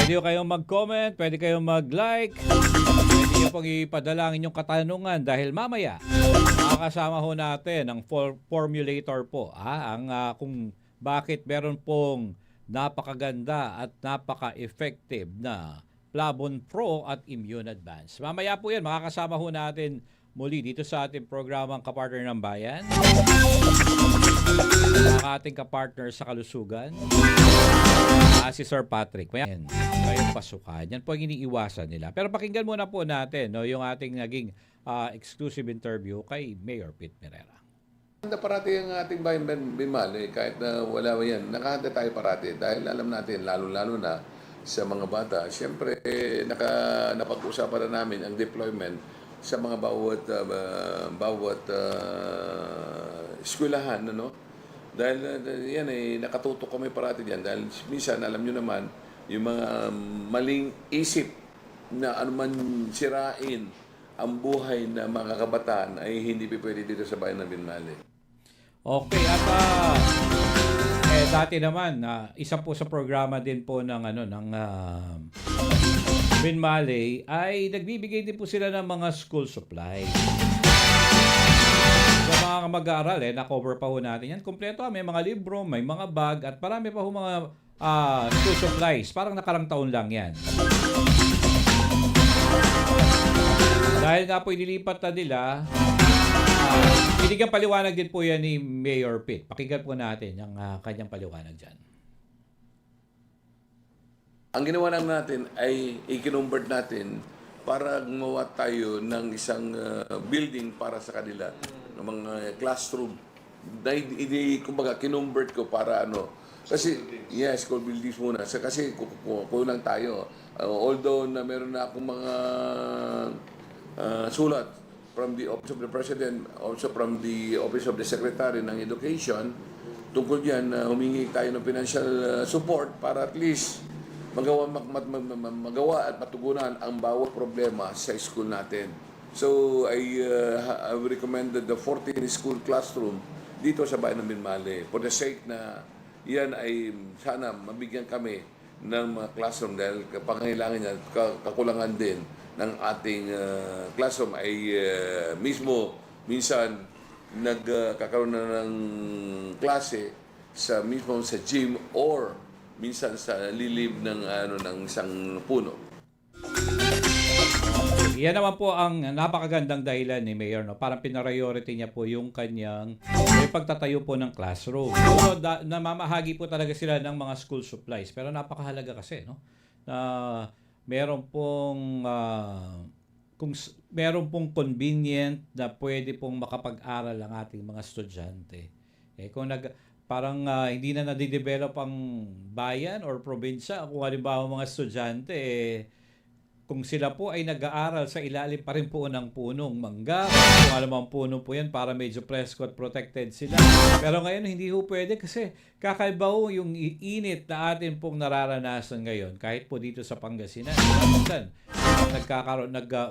Pwede kayong mag-comment, pwede kayong mag-like, pwede nyo pong ipadala ang inyong katanungan dahil mamaya makakasama ho natin ang formulator po. Kung bakit meron pong napakaganda at napaka-effective na Plavon Pro at Immune Advance. Mamaya po yan, makakasama ho natin muli dito sa ating programang Kapartner ng Bayan. Ang ating kapartner sa kalusugan, si Sir Patrick. Mayan, kayong pasukan. Yan po ang iniiwasan nila. Pero pakinggan muna po natin yung ating naging exclusive interview kay Mayor Pete Mirera. Nakahanda parati ang ating bayan Binmal, kahit na wala yan. Nakahanda tayo parati dahil alam natin, lalo-lalo na sa mga bata. Siyempre, napag-usapan na namin ang deployment sa mga bawat eskwelahan, ano? Dahil yan nakatutok kami parati diyan dahil minsan alam niyo naman yung mga maling isip na anuman sirain ang buhay ng mga kabataan ay hindi pwede dito sa bayan ng Binmali. Okay, at dati naman isa po sa programa din po ng Binmali ay nagbibigay din po sila ng mga school supplies. Sa mga mag-aaral, na-cover pa ho natin yan. Kompleto, may mga libro, may mga bag, at marami pa ho mga school supplies. Parang nakarang taon lang yan. Dahil nga po inilipat na nila, binigyan paliwanag din po yan ni Mayor Pete. Pakinggan po natin ang kanyang paliwanag dyan. Ang ginawa lang natin ay i-convert natin para gumawa tayo ng isang building para sa kanila, ng mga classroom. Kumbaga, kinonvert ko para kasi, yes, school buildings muna. Kasi kulang tayo. Although na meron na akong mga sulat from the Office of the President, also from the Office of the Secretary ng Education, tungkol yan, humingi tayo ng financial support para at least magawa at matugunan ang bawat problema sa school natin. So, I recommended the 14 school classroom dito sa bayan ng Binmali for the sake na yan ay sana mabigyan kami ng mga classroom dahil pangangailangan niya, kakulangan din ng ating classroom ay mismo minsan nagkakaroon na ng klase mismo sa gym or minsan sa lilib ng isang puno. Yan naman po ang napakagandang dahilan ni Mayor, no? Parang pinariority niya po yung kanyang pagtatayo po ng classroom. So, namamahagi po talaga sila ng mga school supplies. Pero napakahalaga kasi, no? Na meron pong kung meron pong convenient na pwede pong makapag-aral ang ating mga estudyante. Kung parang hindi na nade-develop ang bayan or probinsya, kung halimbawa mga estudyante, kung sila po ay nag-aaral sa ilalim pa rin po ng punong mangga, kung alam mo ang puno po yan para medyo presko at protected sila. Pero ngayon hindi ho pwede kasi kakaiba ho yung init na atin pong nararanasan ngayon kahit po dito sa Pangasinan.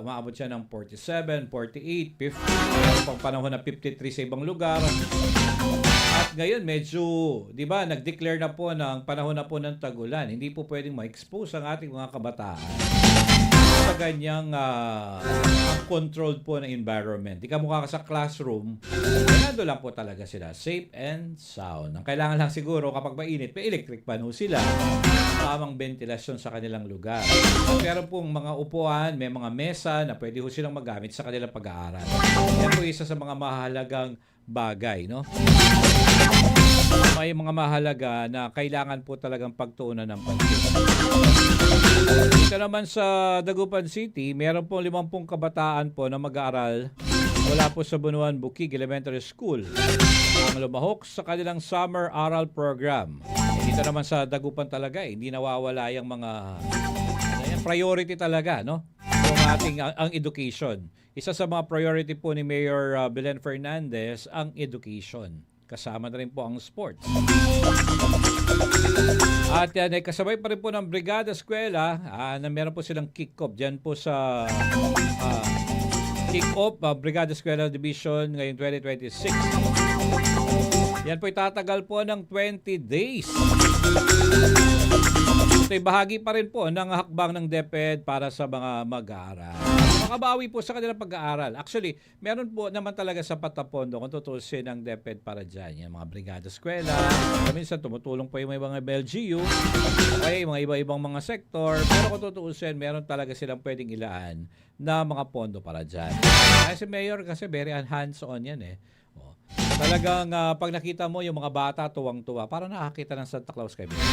Umaabot siya ng 47, 48, 50, meron pang panahon na 53 sa ibang lugar. At ngayon medyo, di ba, nag-declare na po ng panahon na po ng tag-ulan. Hindi po pwedeng ma-expose ang ating mga kabataan sa ganyang controlled po na environment. Di ka mukha ka sa classroom, nando lang po talaga sila, safe and sound. Ang kailangan lang siguro kapag mainit, may electric pan ho sila, tamang ventilasyon sa kanilang lugar. At meron pong mga upuan, may mga mesa na pwede ho silang magamit sa kanilang pag-aaral. Yan po isa sa mga mahalagang bagay, no? May mga mahalaga na kailangan po talagang pagtuunan ng pansin. Dito naman sa Dagupan City, meron pong 50 kabataan po na mag-aaral mula po sa Bunuan Bukig Elementary School ang lumahok sa kanilang summer aral program. Dito naman sa Dagupan talaga, hindi nawawala yung mga priority talaga, no? Yung ating ang education. Isa sa mga priority po ni Mayor Belen Fernandez ang education. Kasama na rin po ang sports. At kasabay pa rin po ng Brigada Eskwela na meron po silang kick-off dyan po sa kick-off Brigada Eskwela Division ngayong 2026. Yan po itatagal po ng 20 days. Ito'y bahagi pa rin po ng hakbang ng DepEd para sa mga mag-aaral. Makabawi po sa kanilang pag-aaral. Actually, meron po naman talaga sapat na pondo kung tutusin ng DepEd para dyan. Yung mga brigada eskwela, minsan tumutulong po yung mga LGU, okay, mga iba-ibang mga sektor. Pero kung tutusin, meron talaga silang pwedeng ilaan na mga pondo para dyan. Kasi Mayor, kasi very hands-on yan eh. Oh. Talagang pag nakita mo yung mga bata tuwang-tuwa, parang nakakita ng Santa Claus kay Mayor.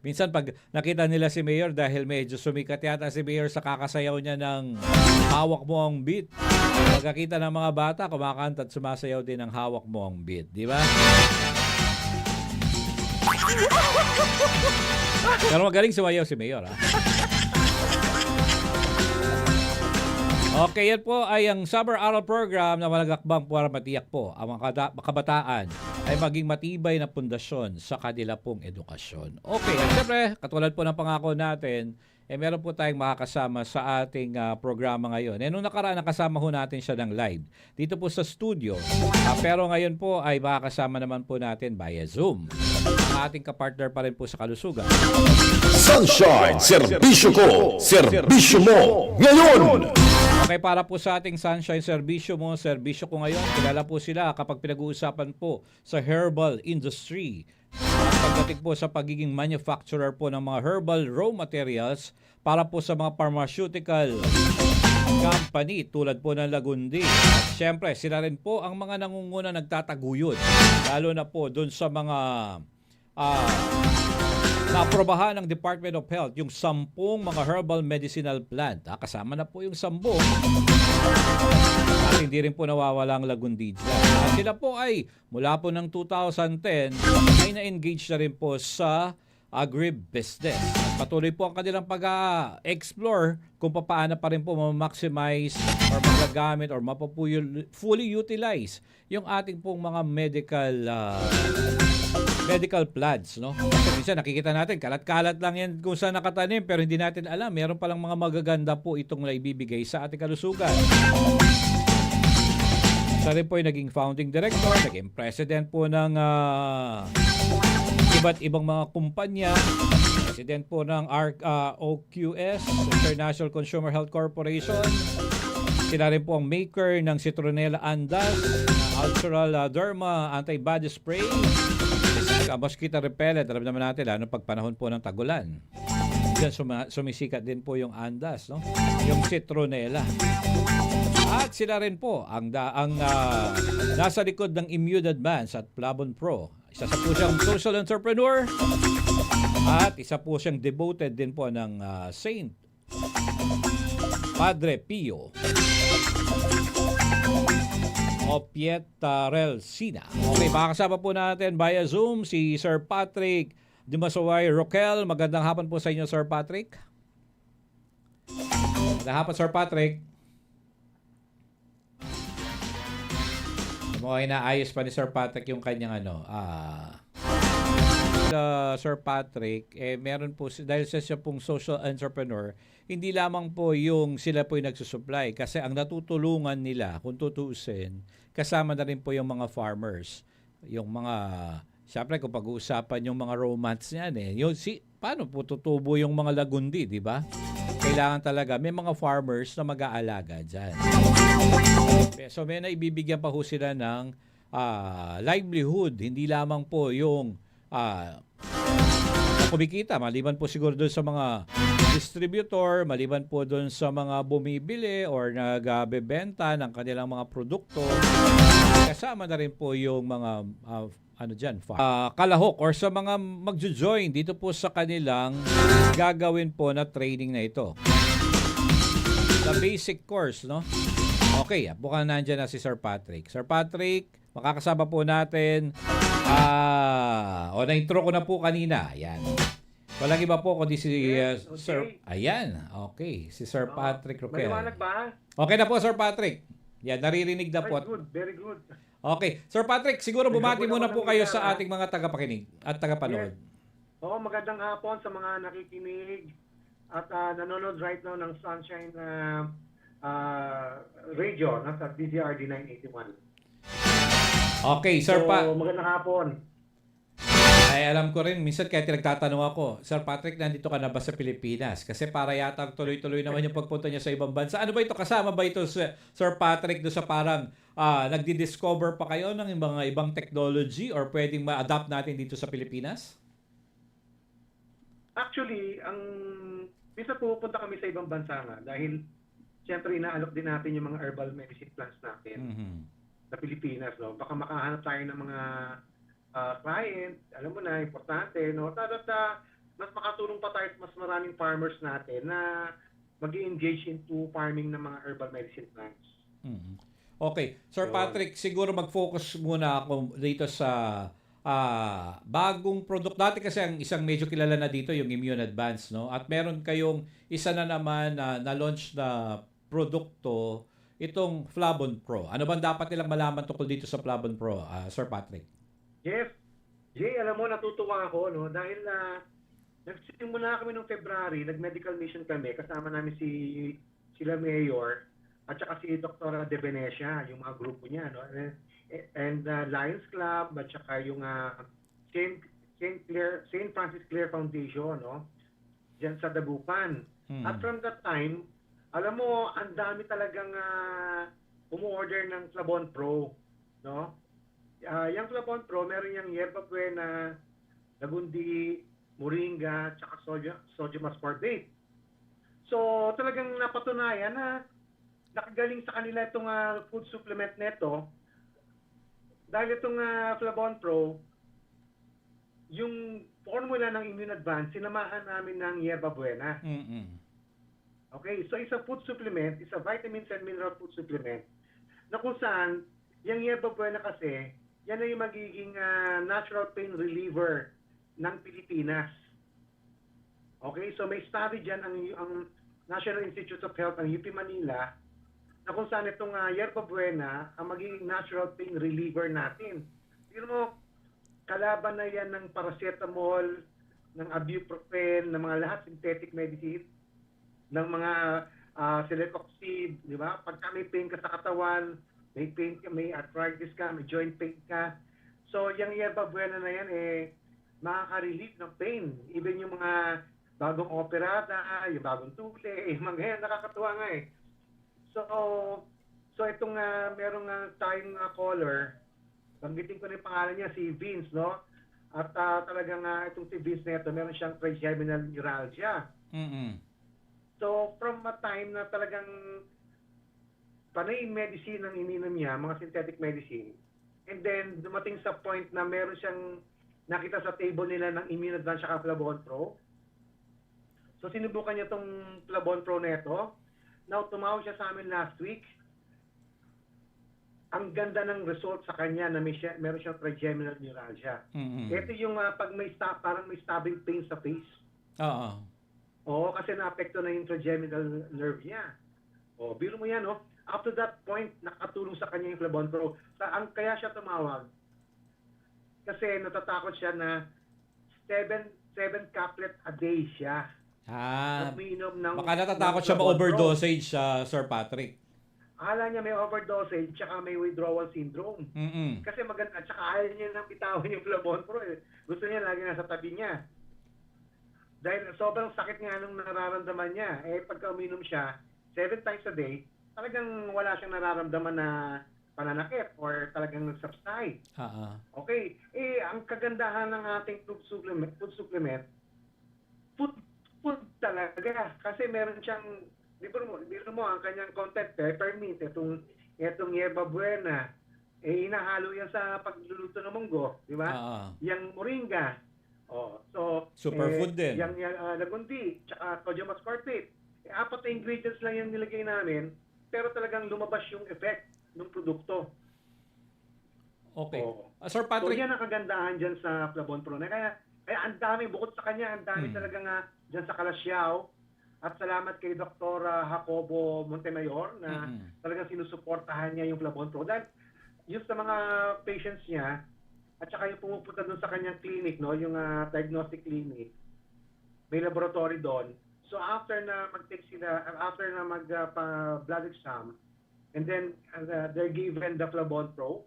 Minsan pag nakita nila si Mayor dahil medyo sumikat yata si Mayor sa kakasayaw niya ng hawak mo ang beat. Pagkakita ng mga bata, kumakanta at sumasayaw din ng hawak mo ang beat. Di ba? Pero magaling sumayaw si Mayor, ha? Okay, yan po ay ang Summer Aral Program na malagakbang para matiyak po ang mga kabataan ay maging matibay na pundasyon sa kanila pong edukasyon. Okay, at syempre, katulad po ng pangako natin, meron po tayong makakasama sa ating programa ngayon. Nung nakaraan, nakasama ho natin siya ng live dito po sa studio. Pero ngayon po ay makakasama naman po natin via Zoom. Ang ating kapartner pa rin po sa kalusugan. Sunshine, serbisyo ko, serbisyo mo, ngayon! Okay, para po sa ating Sunshine Serbisyo mo, serbisyo ko ngayon, kilala po sila kapag pinag-uusapan po sa herbal industry. At pagdating po sa pagiging manufacturer po ng mga herbal raw materials para po sa mga pharmaceutical company tulad po ng Lagundi. At syempre, sila rin po ang mga nangunguna nagtataguyod, lalo na po doon sa mga naaprobahan ng Department of Health yung 10 mga herbal medicinal plant. Kasama na po yung 10. At hindi rin po nawawala ang Lagundi dyan. At sila po ay mula po ng 2010 ay na-engage na rin po sa agribusiness. Patuloy po ang kanilang pag-explore kung paano pa rin po ma-maximize or magagamit or fully utilize yung ating pong mga medical plants, no? Kasi minsan nakikita natin, kalat-kalat lang yan kung saan nakatanim, pero hindi natin alam, meron palang mga magaganda po itong naibibigay sa ating kalusugan. Siya rin po yung naging founding director, naging president po ng iba't ibang mga kumpanya, president po ng OQS, International Consumer Health Corporation. Sila rin po ang maker ng Citronella Andas, Ultural Derma Antibody Spray, mosquito repellent. Alam naman natin, lalo pag panahon po ng tagulan. Diyan sumisikat din po yung Andas, no? Yung Citronella. At sila rin po ang nasa likod ng Immune Advance at Plavon Pro. Isa po siyang social entrepreneur at isa po siyang devoted din po ng Saint Padre Pio Opietarelsina. Okay, makakasama po natin via Zoom si Sir Patrick Dimasaway Roquel. Magandang hapon po sa inyo, Sir Patrick. Magandang hapon, Sir Patrick. Mukhang inaayos pa ni Sir Patrick yung kanyang Sir Patrick, meron po, dahil siya pong social entrepreneur, hindi lamang po yung sila po yung nagsusupply. Kasi ang natutulungan nila, kung tutuusin, kasama na rin po yung mga farmers. Yung mga, syempre kung pag-uusapan yung mga romance niyan paano po tutubo yung mga Lagundi, di ba? Kailangan talaga, may mga farmers na mag-aalaga dyan. So may naibibigyan pa ho sila ng livelihood, hindi lamang po yung kumikita, maliban po siguro doon sa mga distributor, maliban po doon sa mga bumibili or nagbebenta ng kanilang mga produkto, kasama na rin po yung mga kalahok or sa mga magjo-join dito po sa kanilang gagawin po na training na ito. The basic course, no? Okay, bukan nandiyan na si Sir Patrick. Sir Patrick, makakasama po natin. Na-intro ko na po kanina. Ayan. Walang iba po kundi si Sir. Ayan. Okay. Si Sir Patrick Roquel. Maliwanag ba? Okay na po, Sir Patrick. Yan, naririnig na po. Very good. Okay. Sir Patrick, siguro bumati muna po kayo sa ating mga tagapakinig at tagapanood. Yes. Oo, magandang hapon sa mga nakikinig at nanonood right now ng Sunshine Radio nasa DZRD 981. Okay, Sir magandang hapon. Ay, alam ko rin, minsan kaya nagtatanong ako, Sir Patrick, nandito ka na ba sa Pilipinas? Kasi para yata tuloy-tuloy naman yung pagpunta niya sa ibang bansa. Ano ba ito? Kasama ba ito, Sir Patrick, do sa parang nagdi-discover pa kayo ng mga ibang technology or pwedeng ma-adapt natin dito sa Pilipinas? Actually, minsan pupunta kami sa ibang bansa nga dahil siyempre inaalok din natin yung mga herbal medicine plants natin Mhm. sa Pilipinas, no? Baka makahanap tayo ng mga client, alam mo na, importante, no? Tapos mas makatulong pa tayo sa mas maraming farmers natin na mag-engage into farming ng mga herbal medicine plants. Mhm. Okay. Sir Yun. Patrick, siguro mag-focus muna ako dito sa bagong product. Dati kasi ang isang medyo kilala na dito yung Immune Advance, no? At meron kayong isa na naman na launch na produkto, itong Flavon Pro. Ano bang dapat nilang malaman tungkol dito sa Flavon Pro, Sir Patrick? Yes. Jay, alam mo, natutuwa ako, no? Dahil nagsimula kami noong February, nag-medical mission kami, kasama namin sila Mayor, at saka si Dr. De Venecia, yung mga grupo niya, no? And Lions Club, at saka yung St. Francis Clare Foundation, no? Diyan sa Dagupan. At from that time, alam mo, ang dami talagang umu-order ng Flavon Pro, no? Yung Flavon Pro, meron yung Yerba Buena, Lagundi, Moringa, tsaka Sodium Ascorbate. So, talagang napatunayan na nakagaling sa kanila itong food supplement neto. Dahil itong Flavon Pro, yung formula ng Immune Advance, sinamahan namin ng Yerba Buena. Okay, so isa food supplement, isa vitamins and mineral food supplement, na kung saan, yung Yerba Buena kasi, yan ay yung magiging natural pain reliever ng Pilipinas. Okay, so may study dyan ang National Institute of Health ng UP Manila na kung saan itong Yerba Buena ang magiging natural pain reliever natin. Pero mo, kalaban na yan ng paracetamol, ng ibuprofen, ng mga lahat synthetic medicine, ng mga celecoxib, di ba? Pagka may pain ka sa katawan, may pain ka, may arthritis ka, may joint pain ka. So, yung Yerba Buena na yan, makaka-relieve ng pain. Even yung mga bagong operada, yung bagong tule, mga yan, nakakatuwa nga eh. So itong merong tayong caller, banggitin ko na yung pangalan niya, si Vince, no? At talagang itong si Vince na ito, meron siyang trigeminal neuralgia. So, from a time na talagang panay medicine ang ininom niya, mga synthetic medicine. And then, dumating sa point na meron siyang nakita sa table nila ng Immune Advance at Flavon Pro. So, sinubukan niya itong Flavon Pro na ito. Now, tumawag siya sa amin last week. Ang ganda ng result sa kanya na meron siyang trigeminal neuralgia. Ito yung pag parang may stabbing pain sa face. Oo, kasi naapekto na yung trigeminal nerve niya. O, biro mo yan, no? Up to that point, nakatulong sa kanya yung Flavon Pro. Kaya siya tumawag. Kasi natatakot siya na 7 caplet a day siya. Umiinom ng Baka natatakot siya ma-overdosage, Sir Patrick. Akala niya may overdosage tsaka may withdrawal syndrome. Kasi maganda, tsaka ayaw niya nang bitawan yung Flavon Pro. Gusto niya lagi nasa tabi niya. Dahil sobrang sakit nga nung nararamdaman niya. Pagka uminom siya, 7 times a day, talagang wala siyang nararamdaman na pananakit or talagang nag-subside. Okay. Ang kagandahan ng ating food supplement, food talaga. Kasi meron siyang, biro mo ang kanyang content, peppermint, itong Yerba Buena, inahalo yan sa pagluluto ng munggo, di ba? Yang moringa, superfood din. Yang lagundi, tsaka sodium ascorbate. 4 na ingredients lang yung nilagay namin, pero talagang lumabas yung effect ng produkto. Okay. Sir Patrick. So yan ang kagandahan dyan sa Flavon Pro. Kaya ang dami, bukod sa kanya, ang dami talagang dyan sa Calasiao. At salamat kay Dr. Jacobo Montemayor na talagang sinusuportahan niya yung Flavon Pro. Dahil yung sa mga patients niya, at saka yung pumupunta doon sa kanyang clinic, no, yung diagnostic clinic, may laboratory doon. So after na mag-take sila, after na mag-blood exam, and then they're given the Flavon Pro,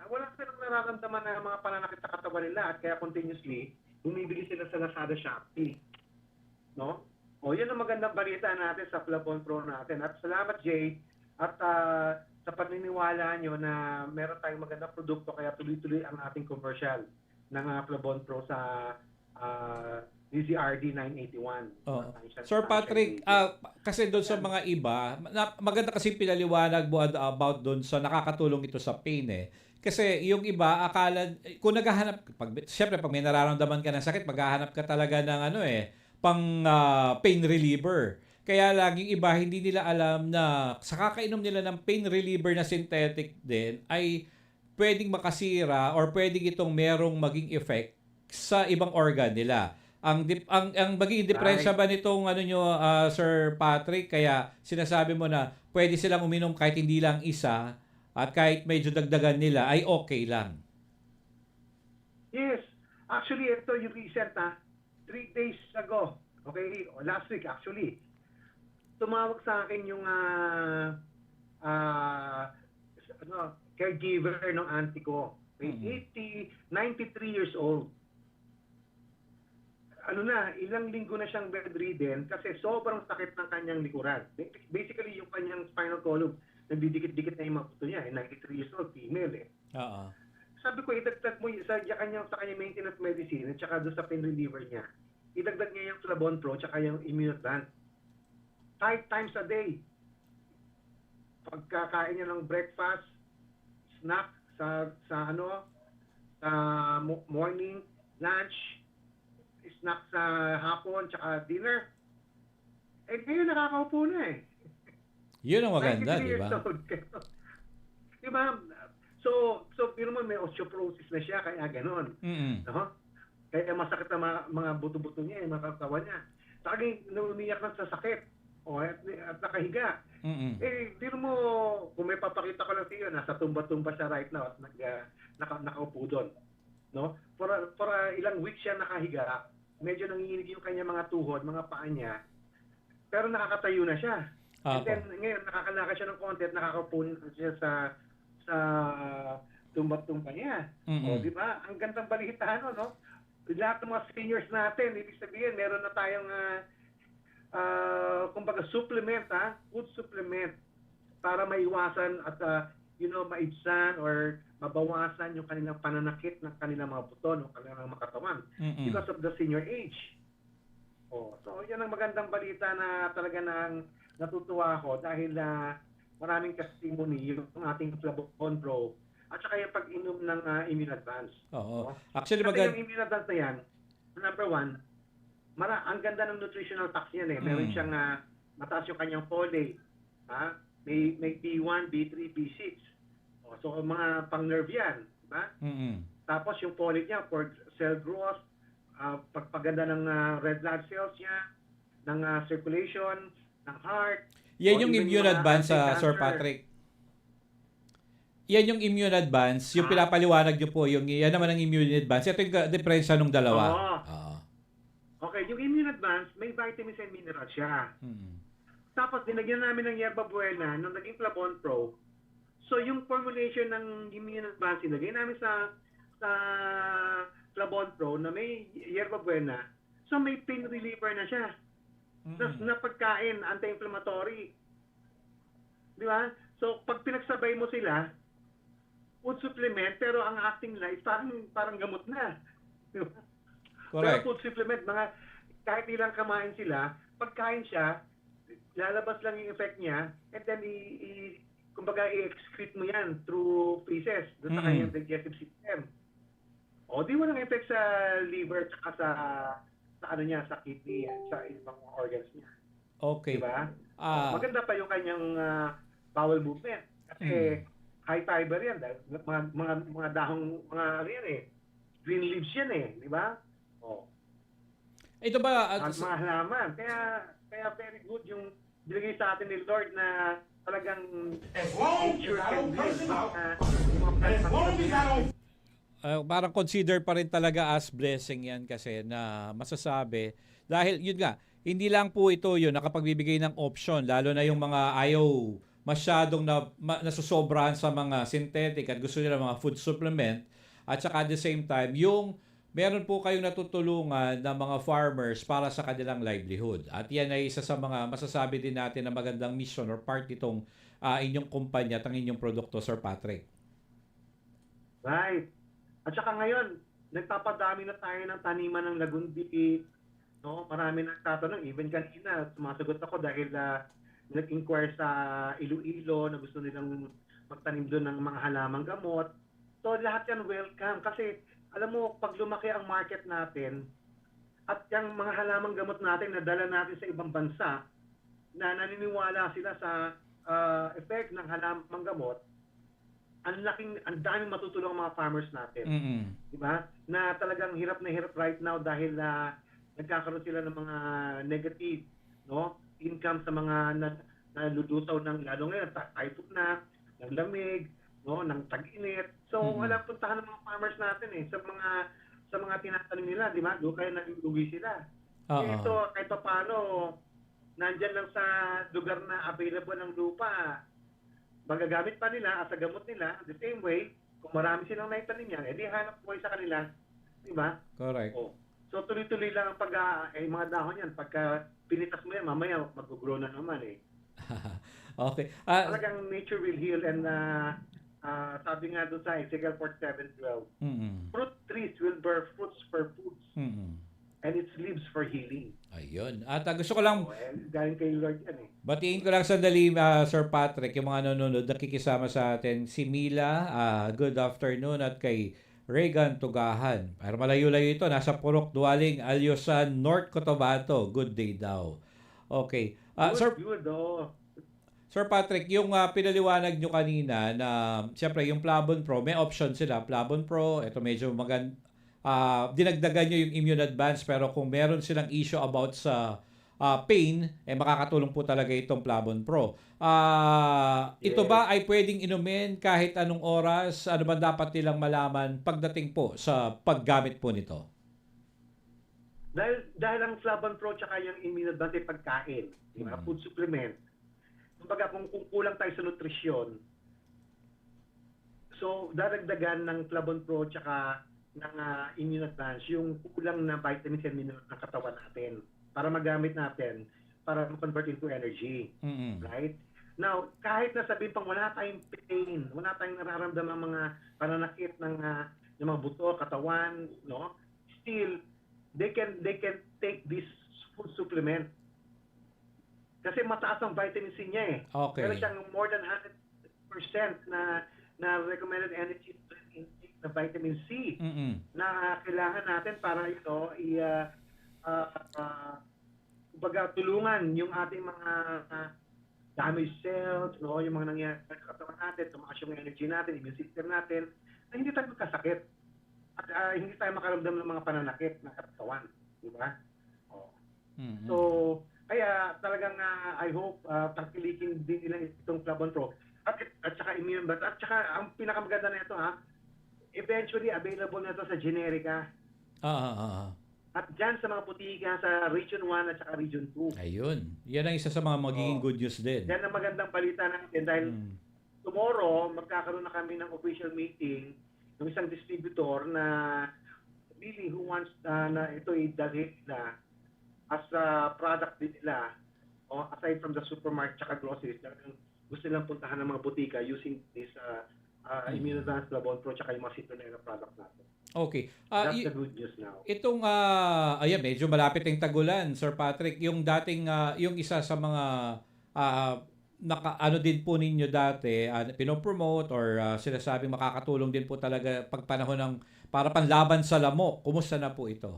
Wala silang nararamdaman na mga pananakit sa katawan nila at kaya continuously bumibili sila sa Lazada, Shopee. No? O, yun ang magandang balita natin sa Flavon Pro natin. At salamat, Jay. At sa paniniwala nyo na meron tayong magandang produkto kaya tuloy-tuloy ang ating commercial ng Flavon Pro sa DZRD 981. Oh. Sir Patrick, kasi doon sa mga iba, maganda kasi pinaliwanag mo about doon sa nakakatulong ito sa pain eh. Kasi yung iba, akala, kung naghahanap, siyempre pag may nararamdaman ka ng sakit, maghahanap ka talaga ng pang pain reliever. Kaya laging iba, hindi nila alam na sa kakainom nila ng pain reliever na synthetic din, ay pwedeng makasira or pwedeng itong merong maging effect sa ibang organ nila. Ang magiging diferensya ba nitong Sir Patrick, kaya sinasabi mo na pwede silang uminom kahit hindi lang isa at kahit medyo dagdagan nila ay okay lang. Yes. Actually, ito yung recent 3 days ago. Okay? O last week actually. Tumawag sa akin yung caregiver ng auntie ko. 93 years old. Ilang linggo na siyang bedridden kasi sobrang sakit ng kanyang likuran. Basically, yung kanyang spinal column, nagdidikit-dikit na yung mga buto niya. 93 years old, female eh. Oo. Sabi ko, idagdag mo sa kanyang maintenance medicine at saka doon sa pain reliever niya. Idagdag niya yung Flavon Pro at saka yung Immunodvance. 5 times a day. Pagkakain niya ng breakfast, snack sa morning, lunch, snack sa hapon, tsaka dinner. Eh, ngayon nakakaupo na eh. Yun ang maganda, 93 di ba? years old. Di ba? So, pero naman may osteoporosis na siya, kaya gano'n. No? Kaya masakit na mga buto-buto niya, mga katawan niya. Saging umiyak na sa sakit. At nakahiga. Eh, di mo, kung may papakita ko lang sa iyo, nasa tumba-tumba siya right now at nakaupo doon. No? For ilang weeks siya nakahiga, medyo nanginginig yung kanya mga tuhod, mga paa niya, pero nakakatayo na siya. And then, ngayon, nakakalakad siya ng konti at nakakaupo siya sa tumba-tumba niya. O, di ba? Ang gandang balita, no? Lahat ng mga seniors natin, ibig sabihin, meron na tayong kumbaga supplement, food supplement para maiwasan at maibsan or mabawasan yung kanilang pananakit ng kanilang mga buto, ng kanilang mga katawan because of the senior age. So yan ang magandang balita na talaga nang natutuwa ako dahil maraming testimony yung ating Flavon Pro at saka yung pag-inom ng Immunodvance. Oo. Actually, yung Immunodvance na yan, number 1, ang ganda ng nutritional facts yan eh. Meron siyang mataas yung kanyang folate. May B1, B3, B6. So mga pang-nerve yan. Diba? Tapos yung folate niya for cell growth, pagpaganda ng red blood cells niya, ng circulation, ng heart. Yan yung Immunodvance, Sir Patrick. Yan yung Immunodvance, yung pinapaliwanag nyo po, yan naman ang Immunodvance. Ito yung diferensya ng dalawa. Okay, yung Immunodvance, may vitamins and minerals siya. Tapos, dinagyan namin ng Yerba Buena nung naging Flavon Pro. So, yung formulation ng Immunodvance, dinagyan namin sa Flavon Pro na may Yerba Buena. So, may pain reliever na siya. Tapos, na pagkain, anti-inflammatory. Di ba? So, pag pinagsabay mo sila, food supplement, pero ang acting life, parang gamot na. Di ba? Correct. Pero food supplement, kahit ilang kamain sila, pagkain siya, lalabas lang yung effect niya, and then kumbaga i-excrete mo yan through feces doon sa kanyang digestive system. O di walang effect sa liver at sa kidney at sa ibang organs niya. Okay. Diba? Maganda pa yung kanyang bowel movement. Kasi high fiber yan. Dahil mga dahong, green leaves yan eh. Di ba? Ito ba? At mga halaman. Kaya very good yung binigay sa atin ni Lord na talagang nature can parang consider pa rin talaga as blessing yan kasi na masasabi. Dahil yun nga, hindi lang po ito yun nakapagbibigay ng option, lalo na yung mga ayaw masyadong nasusobrahan sa mga synthetic at gusto nila mga food supplement, at saka at the same time, yung meron po kayong natutulungan ng mga farmers para sa kanilang livelihood. At yan ay isa sa mga masasabi din natin na magandang mission or part itong inyong kumpanya at ang inyong produkto, Sir Patrick. Right. At saka ngayon, nagpapadami na tayo ng taniman ng lagundi. No? Marami nagtatanong. Even kanina, sumasagot ako dahil nag-inquire sa Iloilo na gusto nilang magtanim doon ng mga halamang gamot. So lahat yan welcome. Kasi alam mo, pag lumaki ang market natin at yung mga halamang gamot natin na dala natin sa ibang bansa na naniniwala sila sa effect ng halamang gamot, ang daming matutulong ang mga farmers natin. Mm-mm. Di ba? Na talagang hirap na hirap right now dahil nagkakaroon sila ng mga negative, no, income sa mga nalulusaw ng lalo ngayon, typhoon na, ng lamig, no, ng tag-init. So wala puntahan ng mga farmers natin sa mga tinatanim nila, di ba? Doon kaya nalulugi sila. Ito kahit pa paano nandyan lang sa lugar na available ng lupa, magagamit pa nila as a gamot nila. The same way, kung marami silang naitanim yan, edi hanap buhay sa kanila, di ba? Correct. So tuloy-tuloy lang ang mga dahon yan. Pagka pinitas mo yan, mamaya mag-grow na naman eh. Okay. Talagang nature will heal and sabi nga doon sa Ezekiel 47:12, fruit trees will bear fruits for foods and its leaves for healing. Ayun. At gusto ko lang Galing kay Lord yan eh. batiin ko lang sandali, Sir Patrick, yung mga nanonood nakikisama sa atin. Si Mila, good afternoon, at kay Regan Tugahan. Pero malayo-layo ito, nasa Purok Dualing, Alyosan, North Cotabato. Good day daw. Okay. Sir Patrick, yung pinaliwanag nyo kanina na siyempre yung Plavon Pro, may option sila. Plavon Pro, ito medyo dinagdagan nyo yung Immune Advance, pero kung meron silang issue about sa pain, makakatulong po talaga itong Plavon Pro. Ito ba ay pwedeng inumin kahit anong oras? Ano ba dapat nilang malaman pagdating po sa paggamit po nito? Dahil ang Flavon Pro tsaka yung Immune Advance ay pagkain, food supplement. Kumbaga kung kulang tayo sa nutrisyon, so daragdagan ng Flavon Pro tsaka ng Immune Advance yung kulang na vitamins and minerals ng katawan natin para magamit natin para ma-convert into energy. Right? Now, kahit na sabihin pang wala tayong pain, wala tayong nararamdaman mga pananakit ng mga buto, katawan, no? Still, they can take this food supplement. Kasi mataas ang vitamin C niya eh. Okay. Pero siyang more than 100% na recommended energy intake na vitamin C na kailangan natin para kumbaga tulungan yung ating mga damaged cells, no, yung mga nangyayari sa katawan natin, tumaas yung energy natin, immune system natin, na hindi tayo magkasakit. At hindi tayo makaramdam ng mga pananakit ng katawan. Di ba? So, kaya talagang I hope tangkilikin din nila itong Flavon Pro. At saka Immune Advance. At saka ang pinakamaganda na ito eventually available na ito sa generica. At dyan sa mga putika sa Region 1 at saka Region 2. Ayun. Yan ang isa sa mga magiging good news din. Yan ang magandang balita natin dahil tomorrow magkakaroon na kami ng official meeting ng isang distributor na really who wants na ito i-dalhin na as a product din nila aside from the supermarket at groceries. Gusto nilang puntahan ng mga butika using this Immune Advance Flavon Pro at yung mga citronella product natin. Okay. That's the good news now. Itong, medyo malapit ang tagulan, Sir Patrick. Yung dating, yung isa sa mga, ano din po ninyo dati, pinopromote or sinasabing makakatulong din po talaga pag panahon ng, para panlaban sa lamok. Kumusta na po ito?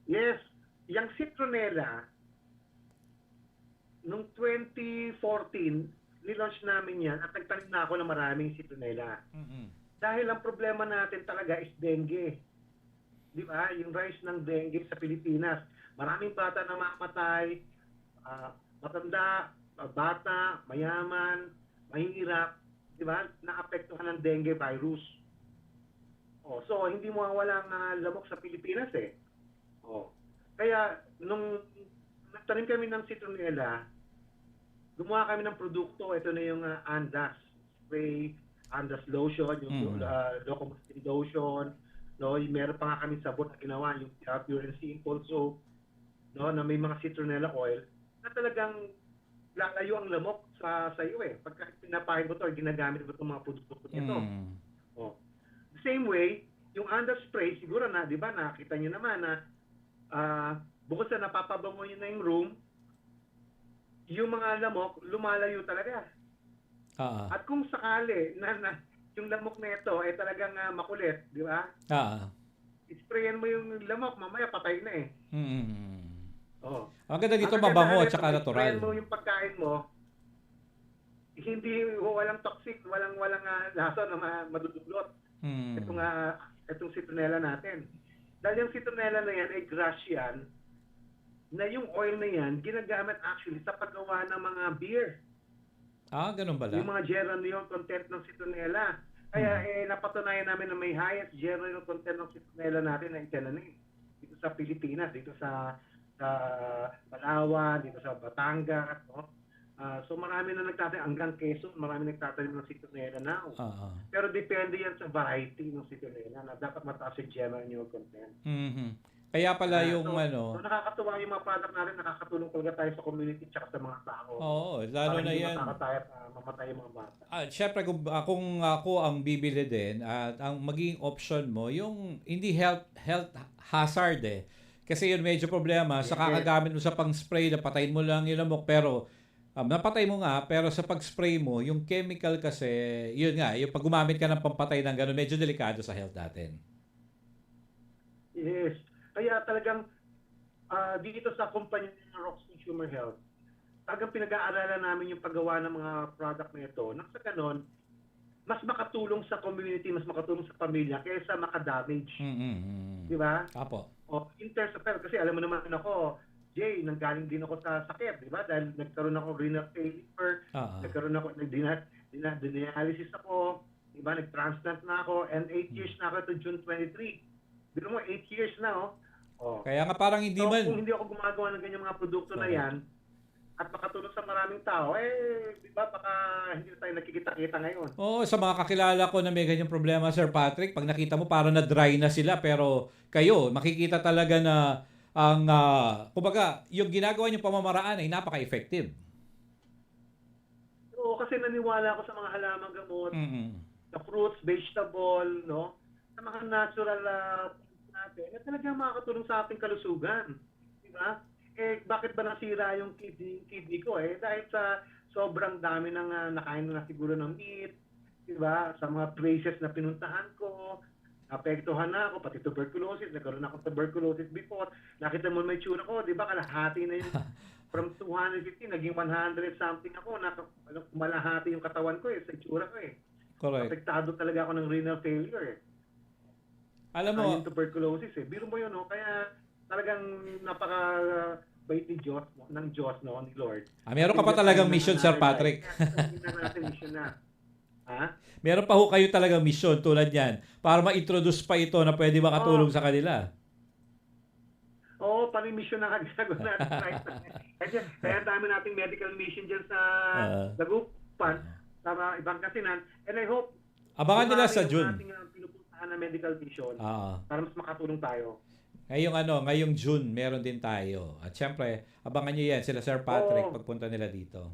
Yes. Yung citronella, noong 2014, nilaunch namin yan at nagtanim na ako ng maraming citronella. Dahil ang problema natin talaga is dengue. Di ba? Yung rise ng dengue sa Pilipinas. Maraming bata na mamatay, matanda, bata, mayaman, mahirap, di ba? Naapektuhan ng dengue virus. So, hindi mo walang lamok sa Pilipinas eh. Kaya, nung nagtanim kami ng citronella, gumawa kami ng produkto. Ito na yung Andas spray, Andas lotion, yung Locomotion lotion, no? Meron pa nga kami sabon na ginawa, yung Pure and Simple soap, no? Na may mga citronella oil na talagang lalayo ang lamok sa iyo eh. Pagka pinapahid mo to or ginagamit mo itong mga produkto nito. Oh. The same way, yung Andas spray, siguro na, di ba, nakita nyo naman na bukod sa napapabango nyo na yung room, yung mga lamok, lumalayo talaga. At kung sakali na yung lamok na ito ay talagang makulit, di ba? Isprayan mo yung lamok, mamaya patay na eh. Oh. Ang ganda dito, mabango at saka natural. Isprayan mo yung pagkain mo, hindi, walang toxic, walang lasa na maduduglot. Itong citronella natin. Dahil yung citronella na yan ay grass yan, na yung oil na yan, ginagamit actually sa paggawa ng mga beer. Ganun pala. Yung mga geraniol content ng citronella. Kaya napatunayan namin na may highest geraniol content ng citronella natin na itinanim. Dito sa Pilipinas, dito sa Palawan, dito sa Batangas, no? So marami na nagtatanim, hanggang Quezon, marami nagtatanim ng citronella now. Pero depende yan sa variety ng citronella na dapat mataas yung geraniol content. Kaya pala yung So nakakatuwa yung mga product natin, nakakatulong talaga tayo sa community at sa mga tao. Oo, lalo na yan. Para hindi mamatay yung mga bata. Syempre kung ako ang bibili din at ang maging option mo yung hindi health hazard eh. Kasi yun medyo problema sa kakagamit mo sa pang-spray, napatayin mo lang yung lamok pero napatay mo nga pero sa pag-spray mo, yung chemical kasi, yun nga, yung pag gumamit ka ng pampatay ng gano'n, medyo delikado sa health natin. Yes. Kaya talagang dito sa kumpanya ng Rox Consumer Health, talagang pinag-aaralan namin yung paggawa ng mga product na ito. Nang sa ganon, mas makatulong sa community, mas makatulong sa pamilya kaysa makadamage. Di ba? Apo. In terms of health, kasi alam mo naman ako, Jay, nanggaling din ako sa sakit, di ba? Dahil nagkaroon ako renal failure, nagkaroon ako, dialysis ako, di ba? Nag-transplant na ako, and 8 years na ako to June 23. Biro mo, 8 years na, Kaya nga parang hindi so, man. kung hindi ako gumagawa ng ganyang mga produkto na yan, at makatulong sa maraming tao, di ba, baka hindi na tayo nakikita-kita ngayon. Oo, sa mga kakilala ko na may ganyang problema, Sir Patrick, pag nakita mo parang na-dry na sila, pero kayo, makikita talaga na ang, kumbaga, yung ginagawa niyong pamamaraan ay napaka-effective. Oo, kasi naniwala ako sa mga halamang gamot, sa fruits, vegetable, no? Sa mga natural natin, na talagang makakatulong sa ating kalusugan. Di ba? Bakit ba nasira yung kidney ko? Dahil sa sobrang dami ng nakain na siguro ng meat, di ba? Sa mga places na pinuntahan ko, apektuhan na ako, pati tuberculosis, nagkaroon ako tuberculosis before. Nakita mo may tsura ko, di ba? Kalahati na yung from 250, naging 100 something ako. Malahati yung katawan ko sa tsura ko Correct. Apektado talaga ako ng renal failure Alam mo, yung tuberculosis Biro mo yun, kaya talagang napaka-bait ni Diyos, ng Diyos, ni Lord. meron ka pa talagang mission, Sir Patrick. Mission na. Meron pa ho kayo talagang mission tulad yan para ma-introduce pa ito na pwede makatulong sa kanila. Oo, mission na ginagawa natin right now. Kaya dami nating medical mission dyan sa Dagupan, sa ibang kasinan. And I hope abangan nila sa June. Ating pinupuntahan na medical mission para mas makatulong tayo. Ngayong June, meron din tayo. At syempre, abangan nyo yan, sila Sir Patrick, pagpunta nila dito.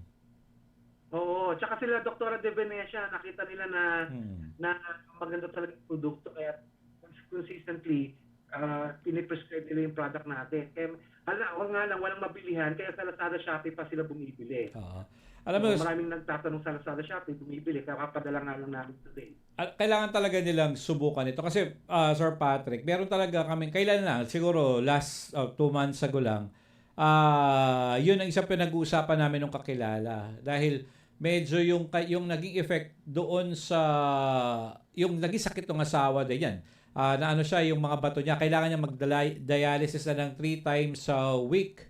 Oo, tsaka sila Dr. De Venecia, nakita nila na maganda talaga yung produkto, kaya consistently, piniprescribe nila yung product natin. Kaya, walang mabilihan, kaya sa Lazada, Shopee pa sila bumibili. Alam mo, maraming nagtatanong sa Lazada, Shopee, bumibili, kaya kapadala nga lang namin today. Kailangan talaga nilang subukan ito. Kasi, Sir Patrick, meron talaga kami, kailan lang, siguro last 2 months ago lang, yun ang isang pinag-uusapan namin ng kakilala. Dahil medyo yung naging effect doon sa, yung naging sakit ng asawa din yan. Na ano siya, yung mga bato niya, kailangan niya mag-dialysis na ng 3 times a week.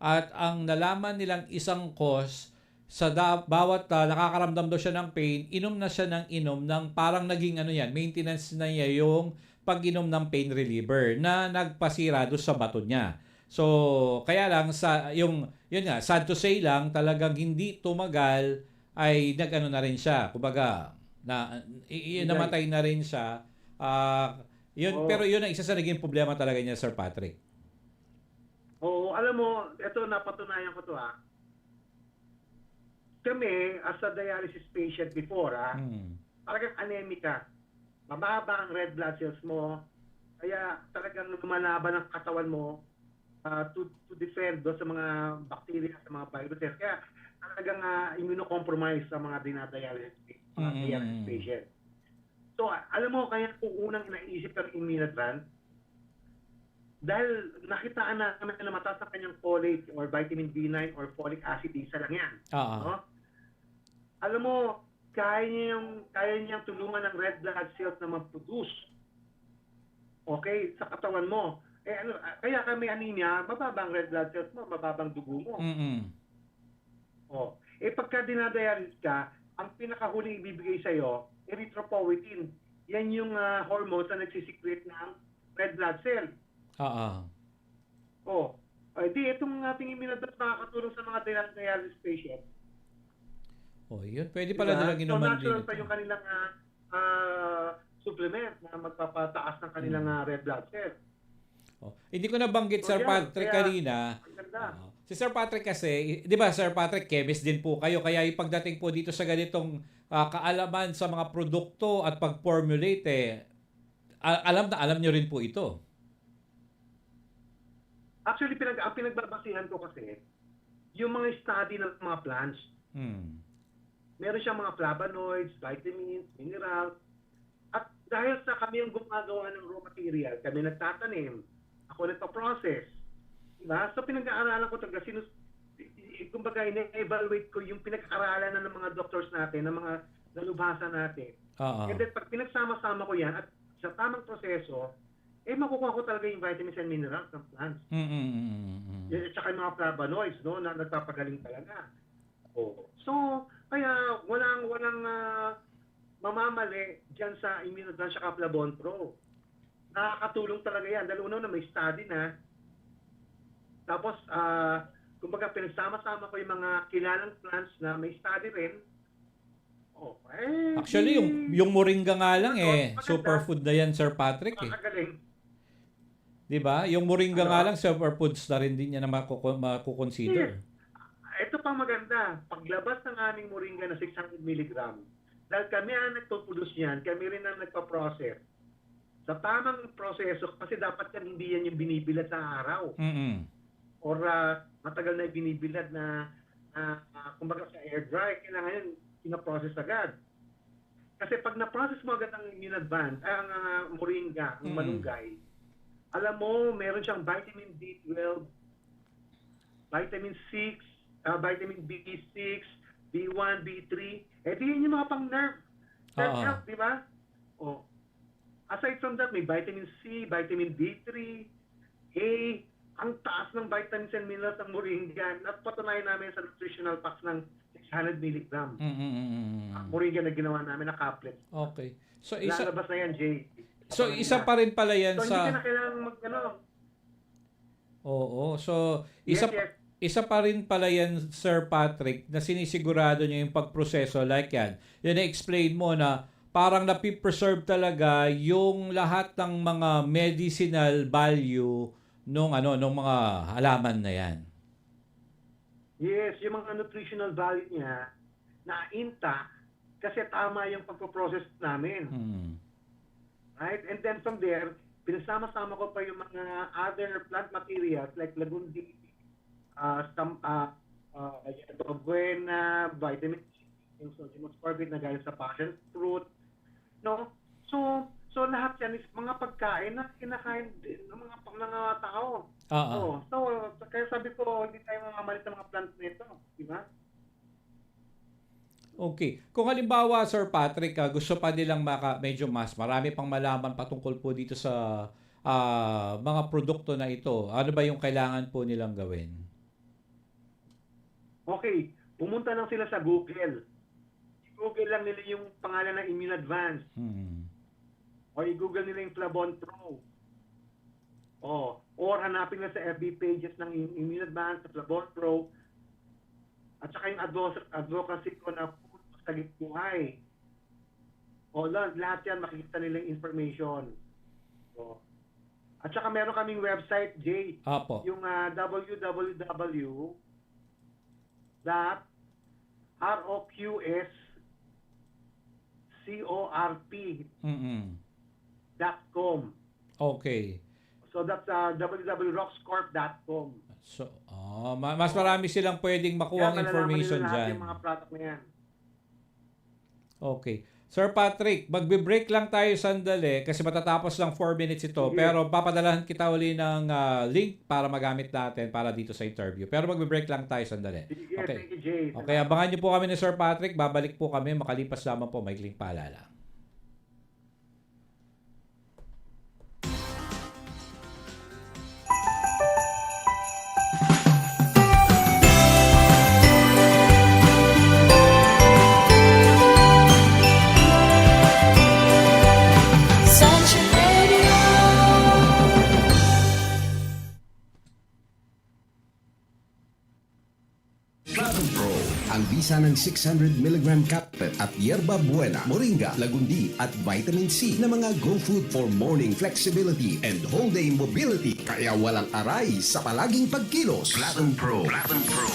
At ang nalaman nilang isang cause, sa bawat nakakaramdam daw siya ng pain, inom na siya ng parang naging maintenance na niya yung pag-inom ng pain reliever na nagpasira doon sa bato niya. So, kaya lang yun nga, sad to say lang, talagang hindi tumagal ay nag-ano na rin siya. Kumbaga, namatay na rin siya. Oo. Pero yun ang isa sa naging problema talaga niya, Sir Patrick. Oo, alam mo, ito napatunayan ko to Kami, as a dialysis patient before talagang anemic ka. Mababa ang red blood cells mo, kaya talagang lumalaban ang katawan mo to defend do sa mga bacteria, sa mga viruses. Kaya talagang immunocompromised sa mga dialysis patient. So, alam mo, kaya kung unang naisip ng Immunadvance, dahil nakitaan namin na mataas ang kanyang folate or vitamin B9 or folic acid, isa lang yan. No? Alam mo, kaya niyang tulungan ng red blood cells na mag-produce sa katawan mo. Kaya kami anemia, mababang red blood cells mo, mababang dugo mo. Pagka dinadialysis ka, ang pinakahuling ibibigay sa'yo, erythropoietin. Yan yung hormones na nagsisecrete ng red blood cell. Itong ating Immunadvance makakatulong sa mga dialysis patients. Yun. Pwede pala nilang inuman din natural ito. pa yung kanilang supplement na magpapataas ng kanilang red blood cells. Hindi ko nabanggit, Sir Patrick, kanina. Si Sir Patrick kasi, di ba Sir Patrick, chemist din po kayo. Kaya yung pagdating po dito sa ganitong kaalaman sa mga produkto at pag-formulate, alam nyo rin po ito. Actually, ang pinagbabasihan ko kasi, yung mga study ng mga plants, meron siyang mga flavonoids, vitamins, minerals, at dahil sa kami yung gumagawa ng raw material, kami nagtatanim, ako nagpa-process. Diba? So pinag-aaralan ko talaga, kumbaga ina-evaluate ko yung pinag-aaralan ng mga doctors natin, ng mga nalubhasa natin. And then pag pinagsama-sama ko yan, at sa tamang proseso, makukuha ko talaga yung vitamins and minerals ng plants. At saka yung mga flavonoids, no, na nagpapagaling talaga. So, kaya walang mamamali dyan sa Immunadvance at Flavon Pro. Nakakatulong talaga yan. Dahil una na may study na. Tapos, kumbaga pinagsama-sama ko yung mga kilalang plants na may study rin. Actually, yung moringa nga lang superfood na yan, Sir Patrick. Makagaling. Diba? Yung moringa nga lang, superfoods na rin din yan na makukonsider. Yes. Ito pang maganda, paglabas ng aming moringa na 600 mg, dahil kami ang nagpo-produce yan, kami rin ang nagpa-process. Sa tamang proseso, kasi dapat yan hindi yan yung binibilad sa araw. Or matagal na binibilad na kumbaga sa air dry, kailangan yan pinaprocess agad. Kasi pag na-process mo agad ang Immunadvance, ang moringa, ang malunggay, alam mo, meron siyang vitamin B12, vitamin 6, vitamin B6, B1, B3. Di yun yung mga pang-nerve. Nerve health, di ba? Aside from that, may vitamin C, vitamin D3, A, ang taas ng vitamins and minerals ng moringa. Napatunayan namin sa nutritional packs ng 600 mg. Moringa na ginawa namin na caplet. Okay. So, lalabas na yan, Jay. So, isa pa rin pala yan so, hindi ka na kailangan So, isa pa rin pala yan, Sir Patrick, na sinisigurado nyo yung pagproseso like yan. Yan na-explain mo na parang napipreserve talaga yung lahat ng mga medicinal value nung mga halaman na yan. Yes, yung mga nutritional value niya na intact kasi tama yung pagpo-process namin. Right? And then from there, pinasama-sama ko pa yung mga other plant materials like lagundi, buena, vitamin C, yung sodium ascorbate na galing sa passion fruit. No? So lahat yan is mga pagkain na kinakain ng mga tao. So kaya sabi ko, hindi tayo mamamalit ng mga plants nito. Di ba? Okay. Kung halimbawa, Sir Patrick, gusto pa nilang medyo marami pang malaman patungkol po dito sa mga produkto na ito, ano ba yung kailangan po nilang gawin? Okay. Pumunta lang sila sa Google. I-Google lang nila yung pangalan ng Immunadvance. O i-Google nila yung Flavon Pro. Or or hanapin lang sa FB pages ng Immune Advance, sa Flavon Pro, at saka yung advocacy ko na Puso sa Buhay. O lahat yan, makikita nila yung information. So, at saka meron kaming website, Jay. Apo. Yung www.roqscorp.com. Okay. So that's www.roxcorp.com. So, mas marami silang pwedeng makuha ng information nila lahat dyan. yung mga product na yan. Okay. Sir Patrick, magbe-break lang tayo sandali kasi matatapos lang 4 minutes ito. Sige. Pero papadalahan kita uli ng link para magamit natin para dito sa interview. Pero magbe-break lang tayo sandali. Sige, Okay. thank you, Jay. Okay, abangan niyo po kami ni Sir Patrick. Babalik po kami. Makalipas lamang po, may link paalala. Sunshine Radio. Flavon Pro, ang bisa ng 600mg caplet at yerba buena, moringa, lagundi at vitamin C na mga go food for morning flexibility and whole day mobility. Kaya walang aray sa palaging pagkilos. Flavon Pro. Flavon Pro.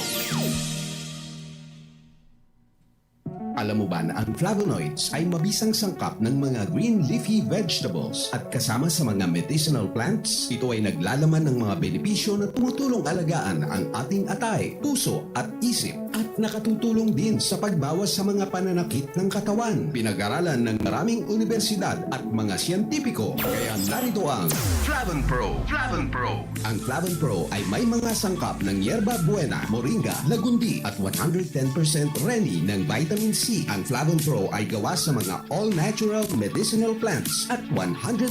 Alam mo ba na ang flavonoids ay mabisang sangkap ng mga green leafy vegetables at kasama sa mga medicinal plants? Ito ay naglalaman ng mga benepisyo na tumutulong alagaan ang ating atay, puso at isip at nakatutulong din sa pagbawas sa mga pananakit ng katawan. Pinag-aralan ng maraming universidad at mga siyentipiko. Kaya narito ang Flavon Pro. Flavon Pro. Ang Flavon Pro ay may mga sangkap ng yerba buena, moringa, lagundi at 110% reni ng vitamin C. Ang Flavon Pro ay gawa sa mga all-natural medicinal plants at 100%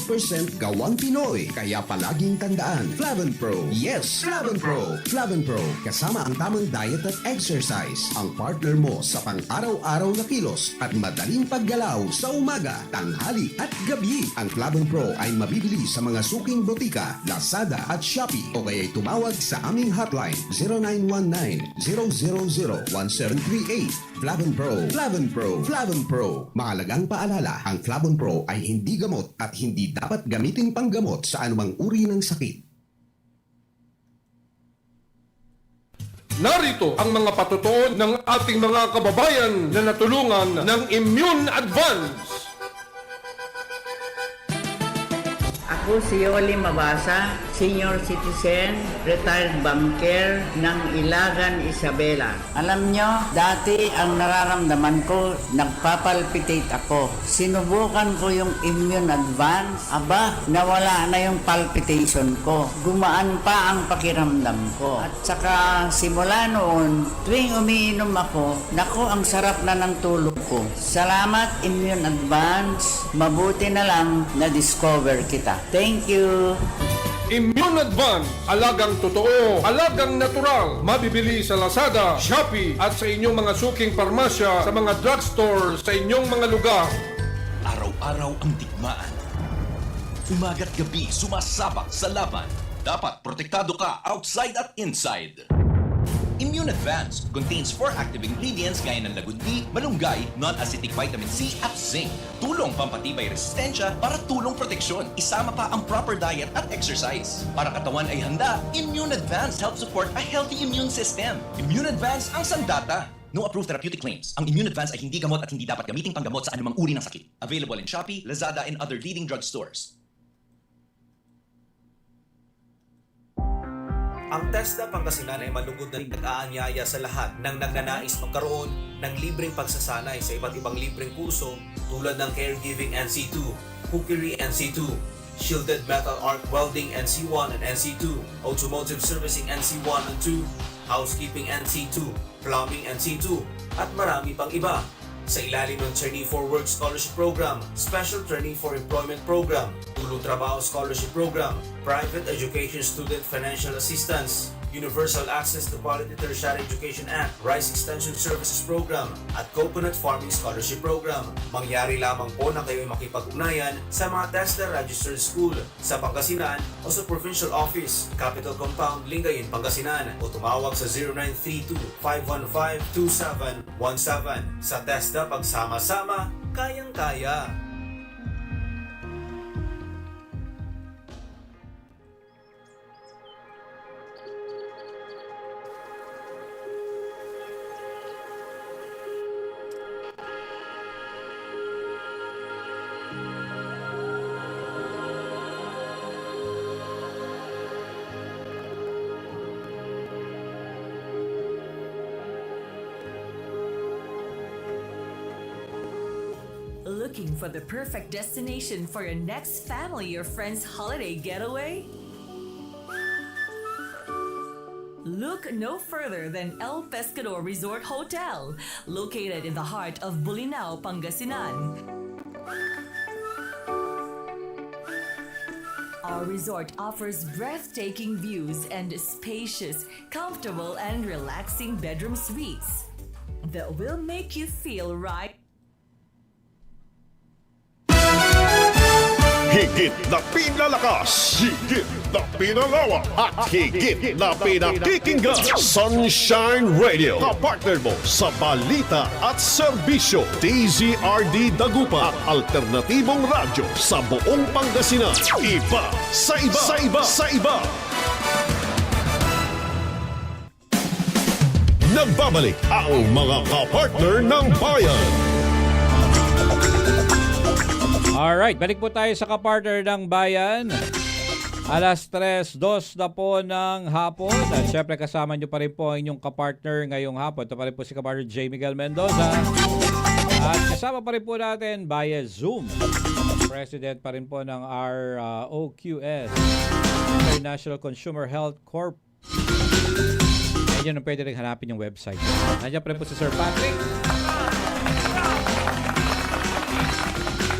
gawang Pinoy. Kaya palaging tandaan, Flavon Pro. Yes, Flavon Pro. Flavon Pro, kasama ang tamang diet at exercise. Ang partner mo sa pang-araw-araw na kilos at madaling paggalaw sa umaga, tanghali at gabi. Ang Flavon Pro ay mabibili sa mga suking botika, Lazada at Shopee o kaya'y tumawag sa aming hotline 0919-000-1738. Flavon Pro. Flavon Pro. Flavon Pro. Mahalagang paalala, ang Flavon Pro ay hindi gamot at hindi dapat gamitin panggamot sa anumang uri ng sakit. Narito ang mga patutuon ng ating mga kababayan na natulungan ng Immune Advance. Ako si Yoli Mabasa, senior citizen, retired banker ng Ilagan, Isabela. Alam nyo, dati ang nararamdaman ko, nagpapalpitate ako. Sinubukan ko yung Immune Advance, nawala na yung palpitation ko. Gumaan pa ang pakiramdam ko. At saka simula noon, tuwing umiinom ako, naku, ang sarap na ng tulog ko. Salamat Immune Advance, mabuti na lang na-discover kita. Thank you! Immune Advance, alagang totoo, alagang natural. Mabibili sa Lazada, Shopee at sa inyong mga suking parmasya, sa mga drugstore, sa inyong mga lugar. Araw-araw ang digmaan. Umaga't gabi sumasabak sa laban. Dapat protektado ka outside at inside. Immune Advance contains 4 active ingredients gaya ng lagundi, malunggay, non-acidic vitamin C at zinc. Tulong pampatibay resistensya para tulong proteksyon. Isama pa ang proper diet at exercise. Para katawan ay handa, Immune Advance helps support a healthy immune system. Immune Advance ang sandata. No approved therapeutic claims. Ang Immune Advance ay hindi gamot at hindi dapat gamiting panggamot sa anumang uri ng sakit. Available in Shopee, Lazada, and other leading drugstores. Ang TESDA Pangasinan ay malugod na nag-aanyaya sa lahat ng nagnanais magkaroon ng libreng pagsasanay sa iba't ibang libreng kurso tulad ng Caregiving NC2, Cookery NC2, Shielded Metal Arc Welding NC1 and NC2, Automotive Servicing NC1 and 2, Housekeeping NC2, Plumbing NC2, at marami pang iba. Sa ilalim ng Trainee for Work Scholarship Program, Special Trainee for Employment Program, Tulong Trabaho Scholarship Program, Private Education Student Financial Assistance, Universal Access to Quality Tertiary Education Act, Rice Extension Services Program, at Coconut Farming Scholarship Program. Mangyari lamang po na kayo'y makipag-ugnayan sa mga TESDA Registered School sa Pangasinan o sa Provincial Office, Capital Compound, Lingayen, Pangasinan o tumawag sa 0932-515-2717. Sa TESDA, pagsama-sama, kayang-kaya. Looking for the perfect destination for your next family or friends holiday getaway? Look no further than El Pescador Resort Hotel, located in the heart of Bolinao, Pangasinan. Our resort offers breathtaking views and spacious, comfortable, and relaxing bedroom suites that will make you feel right. Higit na pinalakas, higit na pinalawak, at higit na pinakikinggan. Sunshine Radio, kapartner mo sa balita at serbisyo. DZRD Dagupan, ang alternatibong radyo sa buong Pangasinan. Iba sa iba, sa iba, sa iba. Nagbabalik ang mga kapartner ng bayan. Alright, balik po tayo sa kapartner ng bayan. Alas 3:02 na po ng hapon. At syempre kasama nyo pa rin po ang inyong kapartner ngayong hapon. Ito pa rin po si kapartner J. Miguel Mendoza. At kasama pa rin po natin via Zoom. President pa rin po ng ROQS, International Consumer Health Corp. Ayun, pwede rin hanapin yung website. Nandiyan pa rin po si Sir Patrick.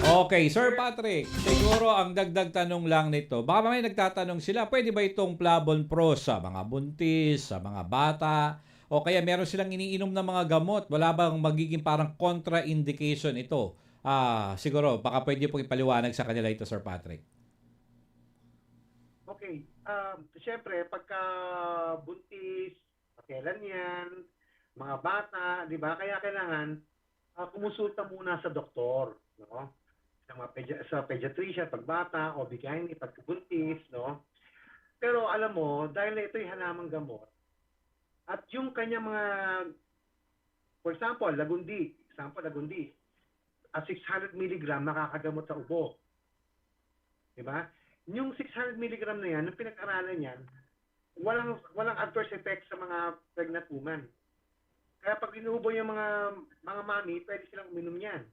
Okay, Sir Patrick, siguro ang dagdag tanong lang nito, baka may nagtatanong sila, pwede ba itong Flavon Pro sa mga buntis, sa mga bata, o kaya meron silang iniinom na mga gamot, wala bang magiging parang contraindication ito? Siguro, baka pwede pong ipaliwanag sa kanila ito, Sir Patrick. Okay, siyempre, pagka buntis, kailan yan, mga bata, di ba? Kaya kailangan kumusulta muna sa doktor, no? Sa pediatrician, pagbata, o bigay pagkabuntis, no? Pero alam mo, dahil ito'y halamang gamot, at yung kanyang mga, for example, lagundi, 600 mg nakakagamot sa ubo. Diba? Yung 600 mg na yan, nung pinag-aralan yan, walang adverse effects sa mga pregnant woman. Kaya pag inuubo yung mga mami, pwede silang uminom yan.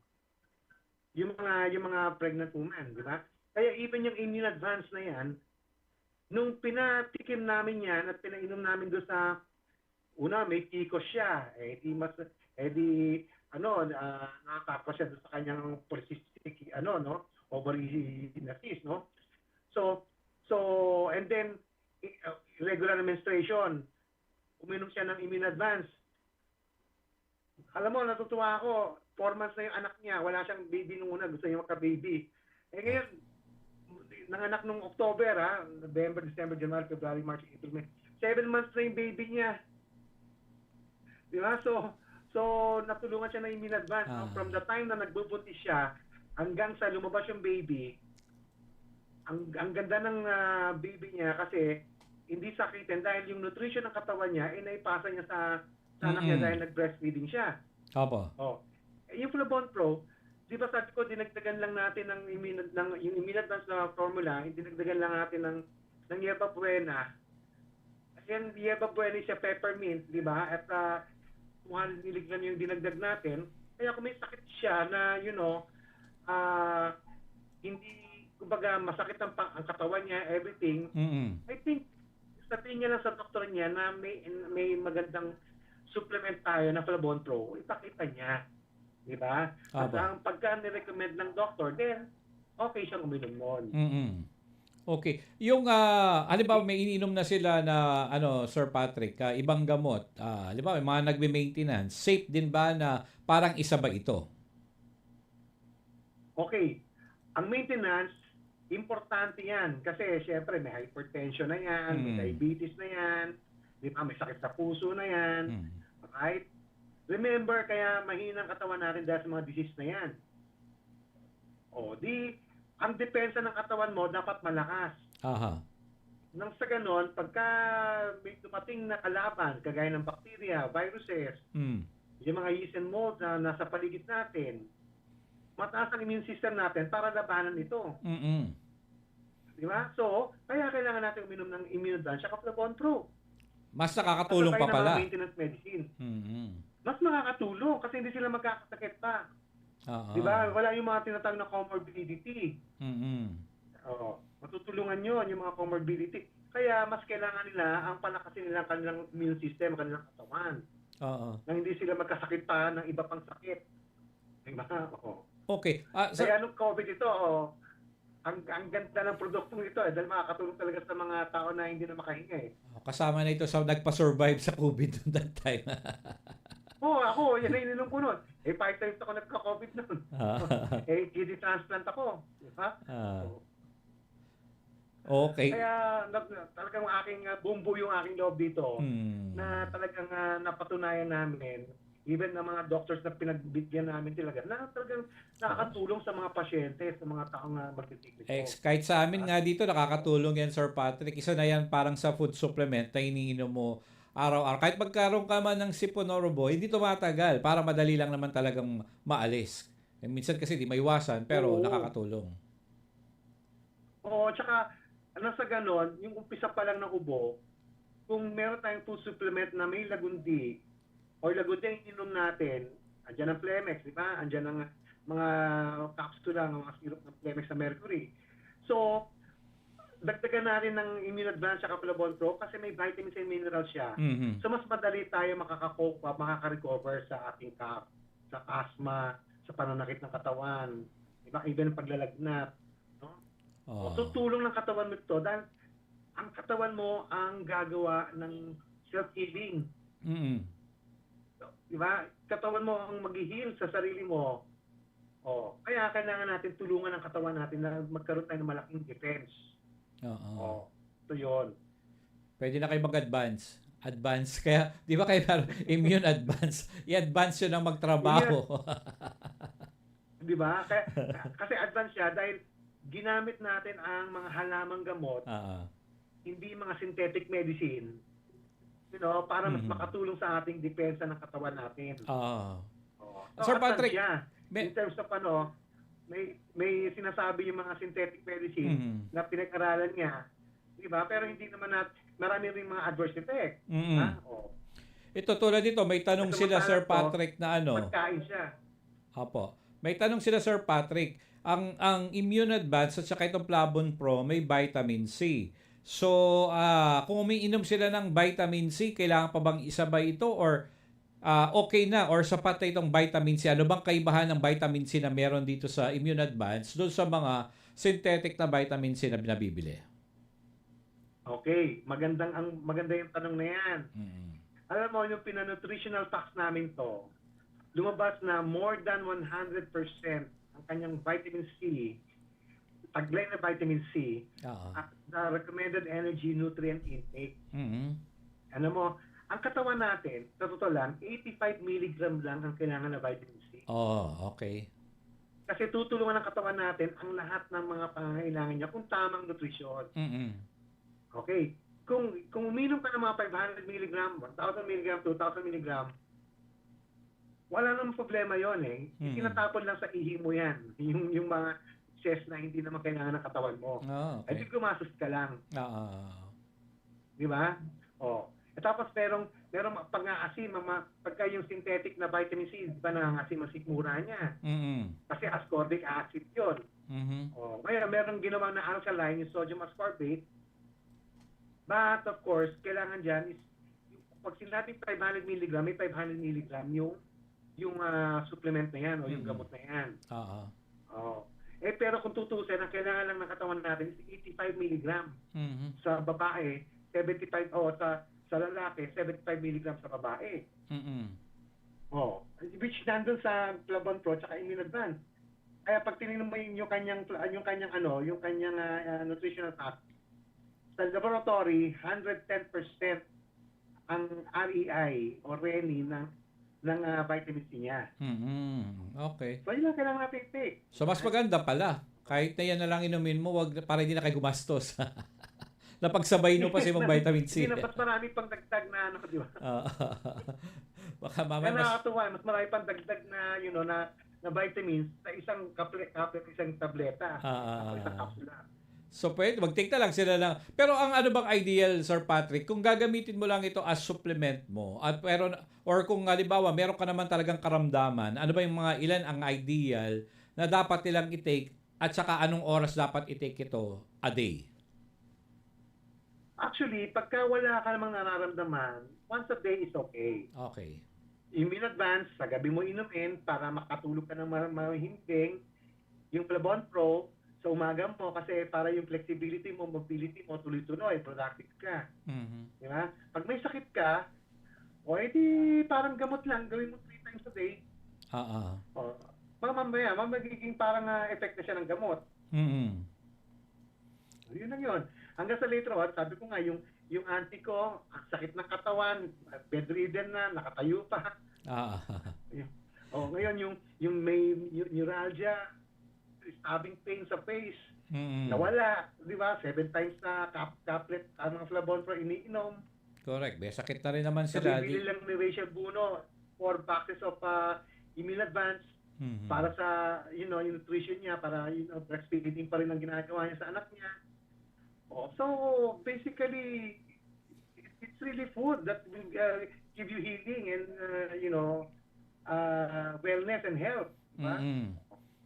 Yung mga pregnant woman, di ba? Kaya even yung immune advance na yan, nung pinatikim namin yan at pinainom namin doon sa una, may TICOS siya. Nakakakwa siya doon sa kanyang polycystic, ovary na cyst, no? So, and then, regular menstruation, uminom siya ng immune advance. Alam mo, natutuwa ako, 4 months na yung anak niya, wala siyang baby nung una, gusto niya maka-baby. Ngayon, nanganak nung October, November, December, January, February, March, April, May. 7 months na yung baby niya. Di ba? So natulungan siya na immune advance. No? From the time na nagbubuntis siya, hanggang sa lumabas yung baby, ang ganda ng baby niya kasi hindi sakitin dahil yung nutrition ng katawan niya ay naipasa niya sa anak niya dahil nag-breastfeeding siya. Opo. Yung Flavon Pro, di ba sabi ko, dinagdagan lang natin yung immune advance na formula, dinagdagan lang natin ng Yerba Buena. Yan, Yerba Buena siya peppermint, di ba? At 200 mg yung dinagdag natin. Kaya kung may sakit siya na, hindi, kumbaga, masakit ang katawan niya, everything, I think, sabihin niya lang sa doktor niya na may magandang supplement tayo na Flavon Pro, ipakita niya. Di ba? At ang pagka nirecommend ng doctor, then, okay siyang uminom nun. Okay. Yung halimbawa may iniinom na sila na Sir Patrick, ibang gamot. Halimbawa may mga nagme-maintenance, safe din ba na parang isa ba ito? Okay. Ang maintenance, importante yan. Kasi syempre may hypertension na yan, may diabetes na yan, di ba? May sakit sa puso na yan. Right? Remember, kaya mahinang katawan natin dahil sa mga disease na yan. Ang depensa ng katawan mo dapat malakas. Aha. Nang sa ganon, pagka may dumating na kalaban, kagaya ng bacteria, viruses, yung mga yeast and mold na nasa paligid natin, mataas ang immune system natin para labanan ito. Di ba? So, kaya kailangan natin uminom ng Immunodvan at Flavon Pro. Mas nakakatulong pa pala. Kasabay ng mga maintenance medicine. Mas makakatulong kasi hindi sila magkakasakit pa. Di ba? Wala yung mga tinatawag na comorbidity. Matutulungan yun, yung mga comorbidity. Kaya mas kailangan nila ang palakasin nila kanilang immune system, kanilang katawan. Nang hindi sila magkasakit pa ng iba pang sakit. Di ba? Okay. Kaya nung COVID ito, ang ganda ng produktong ito dahil makakatulong talaga sa mga tao na hindi na makahinga Kasama na ito sa nagpa-survive sa COVID noong that time. Ako, yan na ininom ko nun. 5 times ako nagka-COVID nun. Kidney transplant ako. Diba? Okay. Kaya talagang bumbu yung aking loob dito na talagang napatunayan namin, even na mga doctors na pinagbigyan namin talaga, na talagang nakakatulong sa mga pasyente, sa mga taong magtitigil. Kahit sa amin nga dito, nakakatulong yan, Sir Patrick. Isa na yan parang sa food supplement na iniinom mo araw-araw. Kahit magkaroon ka man ng sipon o rubo, hindi tumatagal para madali lang naman talagang maalis. Minsan kasi di maiwasan, pero nakakatulong. Tsaka, sa ganon, yung umpisa pa lang ng ubo, kung meron tayong food supplement na may lagundi, o lagundi ang ininom natin, andyan ang Flemex, di ba? Andyan ang mga capsula, mga syrup ng Flemex sa mercury. So, dagdagan natin ng Immunodvan at Flavon Pro kasi may vitamins and minerals siya. So, mas madali tayo makaka-recover sa ating cough, sa asthma, sa pananakit ng katawan, di ba? Even paglalagnat. No? So, tulong ng katawan mo ito dahil ang katawan mo ang gagawa ng self-healing. Di ba? Katawan mo ang mag-heal sa sarili mo. Kaya kailangan natin tulungan ang katawan natin na magkaroon tayo ng malaking defense. Ito yun. Pwede na kayo mag-advance. Kaya, di ba kayo immune advance? I-advance yun ang magtrabaho. Di ba? Kasi advance siya dahil ginamit natin ang mga halamang gamot, hindi mga synthetic medicine, para mas makatulong sa ating depensa ng katawan natin. So, Sir Patrick, in terms of may sinasabi yung mga synthetic medicine na pinag-aralan niya, di ba? Pero hindi naman marami rin mga adverse effect. Ito tulad dito, may tanong sila Sir Patrick na Magkain siya. May tanong sila Sir Patrick, ang Immunodvan at saka itong Flavon Pro may vitamin C. So, kung umiinom sila ng vitamin C, kailangan pa bang isabay ito or okay na or sapat na itong vitamin C? Ano bang kaibahan ng vitamin C na meron dito sa Immunodvan doon sa mga synthetic na vitamin C na binabibili? Okay, maganda yung tanong na yan. Alam mo, yung pinanutritional facts namin to, lumabas na more than 100% ang kanyang vitamin C, taglay na vitamin C, at the recommended energy nutrient intake. Alam mo, ang katawan natin, sa totoo lang, 85 mg lang ang kailangan na vitamin C. Okay. Kasi tutulungan ng katawan natin ang lahat ng mga pangangailangan niya kung tamang nutrisyon. Okay. Kung uminom ka ng mga 500 mg, 1,000 mg, 2,000 mg, wala namang problema yon Tinatapon lang sa ihi mo yan. Yung mga excess na hindi naman kailangan ng katawan mo. Ay di gumastos ka lang. Di ba? Tapos merong pang-aasim, pagka yung synthetic na vitamin C, di ba nangangasim ang sikmura niya? Kasi ascorbic acid yun. Ngayon, merong ginawa na alkaline, yung sodium ascorbate. But of course, kailangan dyan is, pag sinabing 500 mg, may 500 mg yung supplement na yan o yung gamot na yan. Pero kung tutusin, ang kailangan lang ng katawan natin is 85 milligram Mhm. sa babae, 75 sa lalaki, 75 milligram sa babae. Mhm. Which nandun sa Flavon Pro at Immunadvance. Kaya pag tinignan mo yung kanyang nutritional facts, sa laboratory, 110% ang REI o RENI ng vitamin C niya. Mhm. Okay. So, yun lang kailangan natin i-take. So mas maganda pala. Kahit na yan na lang inumin mo, wag para hindi na kayo gumastos. Napagsabay nyo pa si mga vitamin C. Hindi na, mas marami pang dagdag na di ba? Baka Kaya mamaya mas... nakakatuwa, mas marami pang dagdag na, na vitamins sa isang isang tableta. Isang kapsula. So pwede, mag-take na lang sila lang. Pero ang ano bang ideal, Sir Patrick, kung gagamitin mo lang ito as supplement mo, or kung halimbawa, meron ka naman talagang karamdaman, ano ba yung mga ilan ang ideal na dapat nilang i-take at saka anong oras dapat i-take ito a day? Actually, pagka wala ka namang nararamdaman, once a day is okay. Okay. Immunadvance, sa gabi mo inumin para makatulog ka ng mahimbing. Yung Flavon Pro, sa umaga mo kasi para yung flexibility mo, mobility mo, tuloy-tuloy, productive ka. Mhm. Di ba? Pag may sakit ka, edi parang gamot lang, gawin mo 3 times a day. Mamaya, magiging parang effect na siya ng gamot. Mhm. Yun lang yun. Hanggang sa later on, sabi ko nga, yung auntie ko, ang sakit ng katawan, bedridden na, nakatayo pa. Ngayon, yung may neuralgia, stabbing pain sa face, nawala. Di ba? 7 times na caplet, ang mga Flavon Pro iniinom. Correct. May sakit na rin naman sila. Bibili lang ni Rachel Buno 4 boxes of Immunadvance para sa, yung nutrition niya, para breastfeeding pa rin ang ginagawa niya sa anak niya. So, basically, it's really food that will give you healing and, wellness and health. Diba?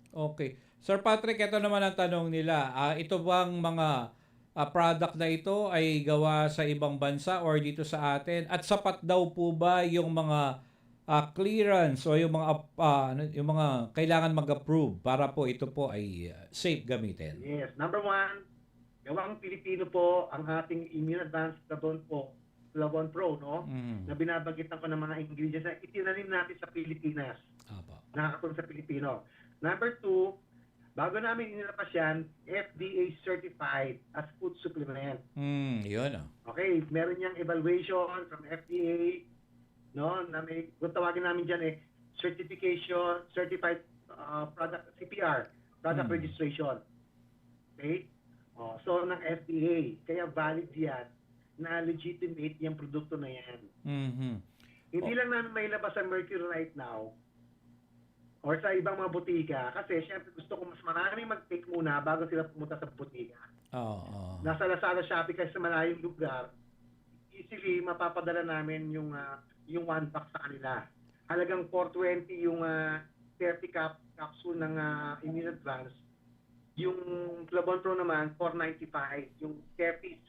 Okay. Sir Patrick, ito naman ang tanong nila. Ito bang mga product na ito ay gawa sa ibang bansa or dito sa atin? At sapat daw po ba yung mga clearance o yung mga kailangan mag-approve para po ito po ay safe gamitin? Yes. Number 1, gawang Pilipino po ang ating Immunadvance Flavon Pro, no? Na binabagitan ko ng mga ingredients na itinanim natin sa Pilipinas. Nakakatulong sa Pilipino. Number 2, bago namin inilabas yan, FDA certified as food supplement. Yun. Okay, meron niyang evaluation from FDA, no? Na may, kung tawagin namin dyan certification, certified product, CPR, product registration. Okay? So, ng FDA. Kaya valid yan na legitimate yung produkto na yan. Hindi lang namin mailabas sa Mercury right now or sa ibang mga butika kasi syempre gusto ko mas marami mag-take muna bago sila pumunta sa butika. Nasa Lazada, Shopee kasi sa malayong lugar, easily mapapadala namin yung 1 box sa kanila. Halagang 420 yung 30 capsule ng Immunadvance. Yung Flavon Pro naman, 495. Yung 30s.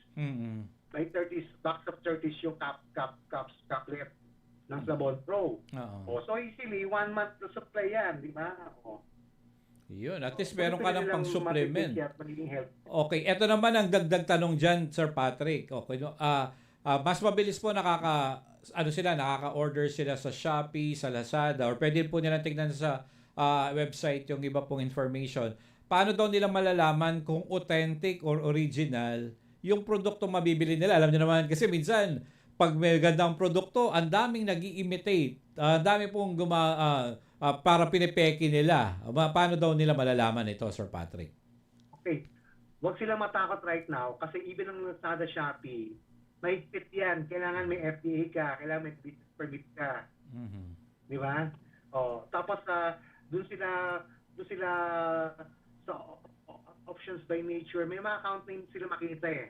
May 30s, box of 30s yung caplet ng Flavon Pro. So easily, 1 month na supply yan, di ba? Yun, at least meron ka ng pang-supplement. Okay, eto naman ang dagdag tanong dyan, Sir Patrick. Okay, mas mabilis po nakaka-order sila sa Shopee, sa Lazada, or pwede po nilang tignan sa website yung iba pong information. Paano daw nila malalaman kung authentic or original yung produkto mabibili nila? Alam niyo naman, kasi minsan, pag may gandang produkto, ang daming nag-i-imitate. Ang dami pong para pinipeki nila. Paano daw nila malalaman ito, Sir Patrick? Okay. Huwag sila matakot right now kasi even ang Lazada, Shopee, may fit yan. Kailangan may FDA ka. Kailangan may business permit ka. Di ba? Tapos, doon sila sa options by nature. May mga account name sila makita eh.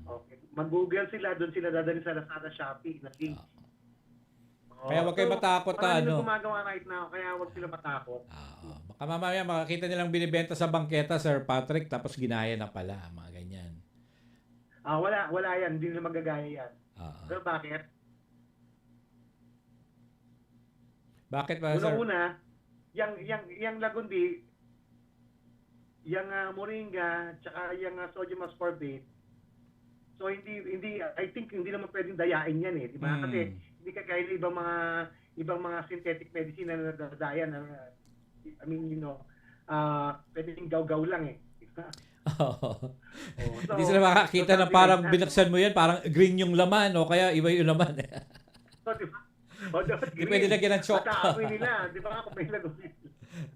Okay. Mag-Google sila, doon sila dadalhin sa Lazada, Shopee na link. Kaya huwag kayo matakot Marami na gumagawa right now, kaya huwag sila matakot. Baka mamaya makakita nilang binibenta sa bangketa, Sir Patrick, tapos ginaya na pala, mga ganyan. Wala yan, hindi nila magagaya yan. Pero bakit? Bakit ba, Sir? Una-una, yung Lagundi, yung moringa, tsaka yung sodium ascorbate. So hindi I think hindi naman pwedeng dayain yan di ba? Kasi hindi kagaya ng ibang mga synthetic medicine na nadadaya na I mean, pwedeng gaw-gaw lang di ba? Oo. So, Hindi sila makakita na parang binaksan mo yan, parang green yung laman o kaya iba yung laman. So, di ba? Dapat Hindi pwede lagyan ng chalk. Mataamoy nila, di ba? Kung may lagunin.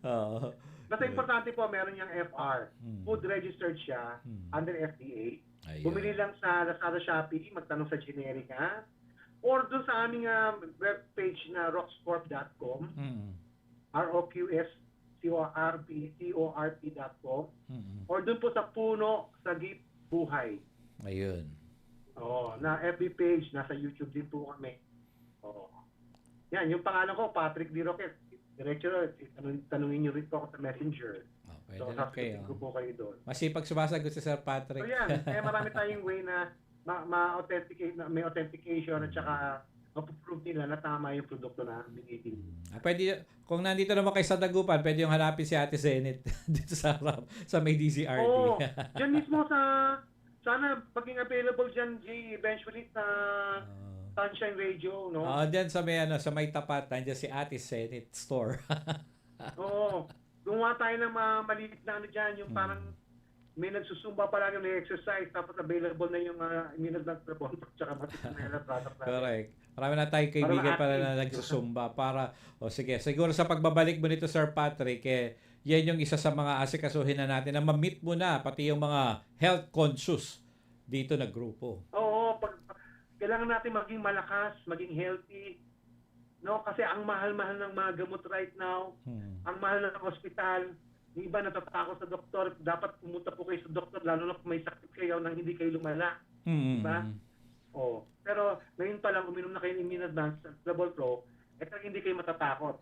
Oo. Basta importante po, meron niyang FR. Food registered siya under FDA. Ayun. Bumili lang sa Lazada, Shopee, magtanong sa Generica. Or doon sa aming webpage na roxcorp.com, roqscorp.com, or doon po sa Puno Sagip Buhay. Ayun. Na FB page, nasa YouTube din po kami. Yan, yung pangalan ko, Patrick D. Roque. Diretso, tanungin niyo rin po ako sa Messenger. Pwede So, na kayo. sasagutin ko po kayo doon. Masipag sumasagot si Sir Patrick. So yan, kaya marami tayong way na ma-authenticate, may authentication at saka ma-prove nila na tama yung produkto na binibili. Pwede, kung nandito naman kayo sa Dagupan, pwede yung hanapin si Ate Zenith dito sa harap, sa may DCRD. Oo, dyan mismo sana maging available dyan, Jay, eventually sa Sunshine Radio, no? Dyan sa may tapat, nandiyan si Ate Zenith Store. Oo. Gumawa tayo ng mga maliit na dyan, yung parang may nagsusumba pa lang yung exercise, tapos available na yung immunodant na bonto, tsaka matisinela product natin. Correct. Marami na tayong kaibigan pala na nagsusumba para, sige, siguro sa pagbabalik mo nito, Sir Patrick, yan yung isa sa mga asikasuhin na natin na ma-meet mo na, pati yung mga health conscious dito na grupo. Oo, kailangan natin maging malakas, maging healthy, no? Kasi ang mahal-mahal ng mga gamot right now, ang mahal ng ospital, yung iba natatakot sa doktor, dapat pumunta po kayo sa doktor, lalo na kung may sakit kayo nang hindi kayo lumala. Diba? Pero ngayon pa lang, uminom na kayo ng Immunadvance sa Double Pro, hindi kayo matatakot.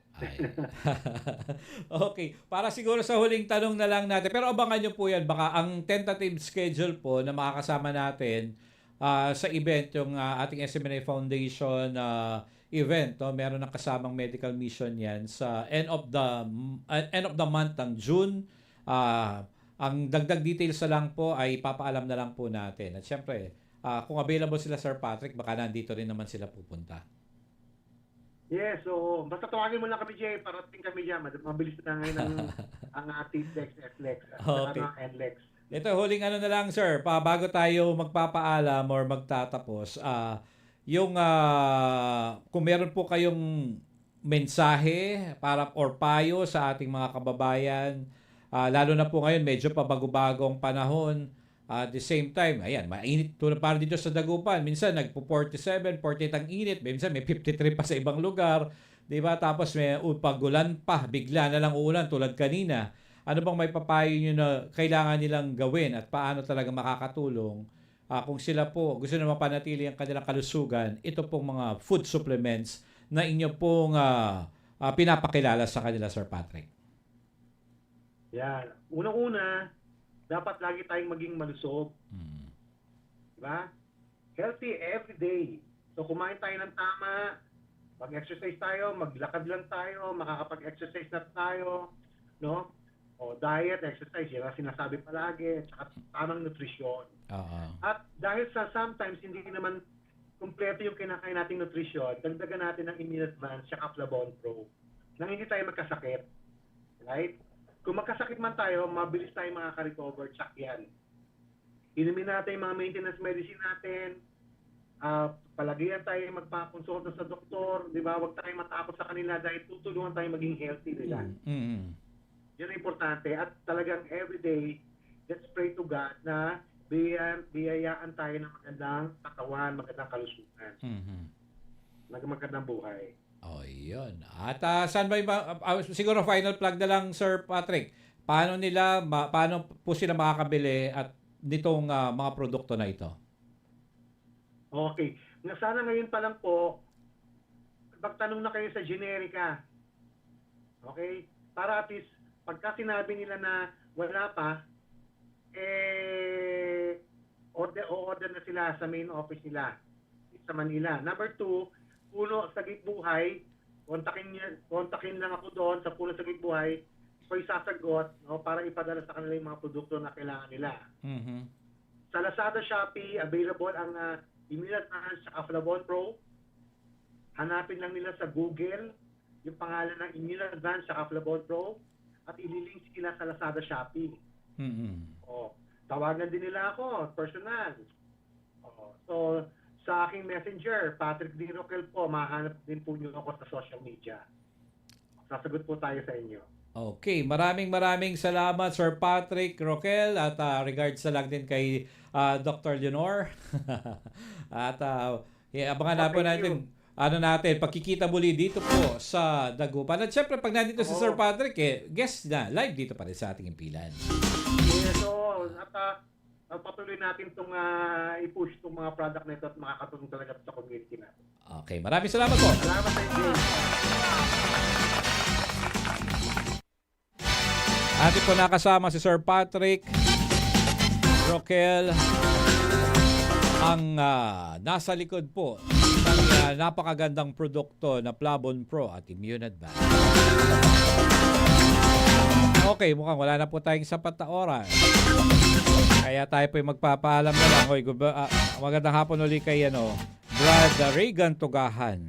Okay. Para siguro sa huling tanong na lang natin, pero abangan nyo po yan, baka ang tentative schedule po na makakasama natin sa event, yung ating SMNA Foundation event, meron ng kasamang medical mission yan sa end of the month ng June. Ang dagdag details na lang po ay papaalam na lang po natin. At syempre, kung available sila, Sir Patrick, baka nandito rin naman sila pupunta. Yes, so basta tawagin mo lang kami, Jay, parating kami dyan. Mabilis na ngayon ang ating Lex, SLEX, NLEX. Ito, huling na lang, sir, bago tayo magpapaalam or magtatapos, kung meron po kayong mensahe or payo sa ating mga kababayan, lalo na po ngayon, medyo pabago-bagong panahon, at the same time, ayan, mainit tulad para dito sa Dagupan. Minsan nagpo-47, 48 ang init, minsan may 53 pa sa ibang lugar, 'di ba? Tapos may pagulan pa, bigla na lang uulan tulad kanina. Ano bang may papayo niyo na kailangan nilang gawin at paano talaga makakatulong kung sila po gusto na mapanatili ang kanilang kalusugan, ito pong mga food supplements na inyo pong pinapakilala sa kanila, Sir Patrick? Yan. Unang-una, dapat lagi tayong maging malusog. Diba? Healthy every day. So kumain tayo ng tama, mag-exercise tayo, maglakad lang tayo, makakapag-exercise na tayo, no? O diet, exercise, yan ang sinasabi palagi, at saka tamang nutrisyon. At dahil sa sometimes hindi naman kumpleto yung kinakain nating nutrisyon, dagdagan natin ng Immunadvance at Flavon Pro nang hindi tayo magkasakit. Right? Kung magkasakit man tayo, mabilis tayo makaka-recover, tsak yan. Inumin natin yung mga maintenance medicine natin, palagian tayo magpakonsulta sa doktor, di ba? Huwag tayo matakot sa kanila dahil tutulungan tayo maging healthy nila. Yan ang importante. At talagang everyday, let's pray to God na biyayaan tayo ng magandang katawan, magandang kalusugan. Magandang buhay. Yun. At saan ba siguro final plug na lang, Sir Patrick, paano po sila makakabili at nitong mga produkto na ito? Okay. Sana ngayon pa lang po, magtanong na kayo sa Generica. Okay? Para at least, pagka sinabi nila na wala pa, order na sila sa main office nila sa Manila. Number 2, Puno Sagip Buhay, kontakin lang ako doon sa Puno Sagip Buhay, ko isasagot, no, para ipadala sa kanila yung mga produkto na kailangan nila. Mhm. Sa Lazada, Shopee, available ang Immunadvance at Flavon Pro. Hanapin lang nila sa Google yung pangalan ng Immunadvance at Flavon Pro at ililink sila sa Lazada, Shopee. Mhm. Tawagan din nila ako, personal. So, sa aking messenger, Patrick D. Roquel po, mahanap din po niyo ako sa social media. Sasagot po tayo sa inyo. Okay, maraming salamat Sir Patrick Roquel at regards na lang din kay Dr. Leonor. At abangan na po natin pagkikita muli dito po sa Dagupan. At syempre pag nandito si Sir Patrick, guest na live dito pa rin sa ating impilan. Yes, so, at patuloy natin itong i-push itong mga product na ito at makakatulong talaga sa community natin. Okay, maraming salamat po. Salamat sa inyo. Atin po nakasama si Sir Patrick Roquel, ang nasa likod po ng napakagandang produkto na Flavon Pro at Immunadvance. Okay, mukhang wala na po tayong sapat na oras. Kaya tayo po magpapaalam na lang. Hoy, magandang hapon ulit kay Brad Reagan Tugahan.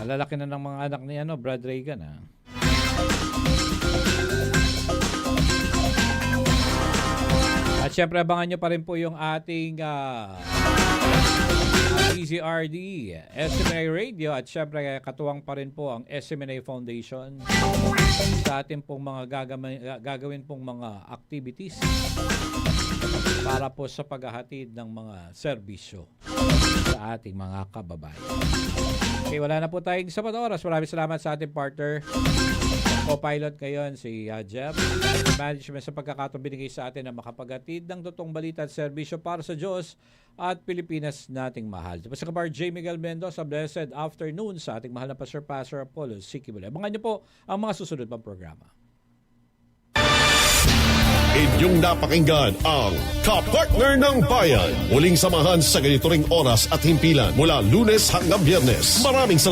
Lalaki na ng mga anak ni Brad Reagan At syempre abangan nyo pa rin po yung ating DZRD, SMNA Radio at syempre katuwang pa rin po ang SMNA Foundation sa ating pong mga gagawin pong mga activities para po sa paghahatid ng mga serbisyo sa ating mga kababayan. Okay, wala na po tayong sapat na oras. Maraming salamat sa ating partner. Co-pilot ngayon si Jeb. Management sa pagkakataon binigay sa atin na makapaghatid ng totoong balita at serbisyo para sa Diyos at Pilipinas nating mahal. Tapos sa kabar J. Miguel Mendoza, blessed afternoon sa ating mahal na Pastor Apollo Sikibule. Abangan niyo po ang mga susunod pang programa. Inyong napakinggan ang Kapartner ng Bayan. Muling samahan sa ganito ring oras at himpilan mula Lunes hanggang Biyernes. Maraming salamat.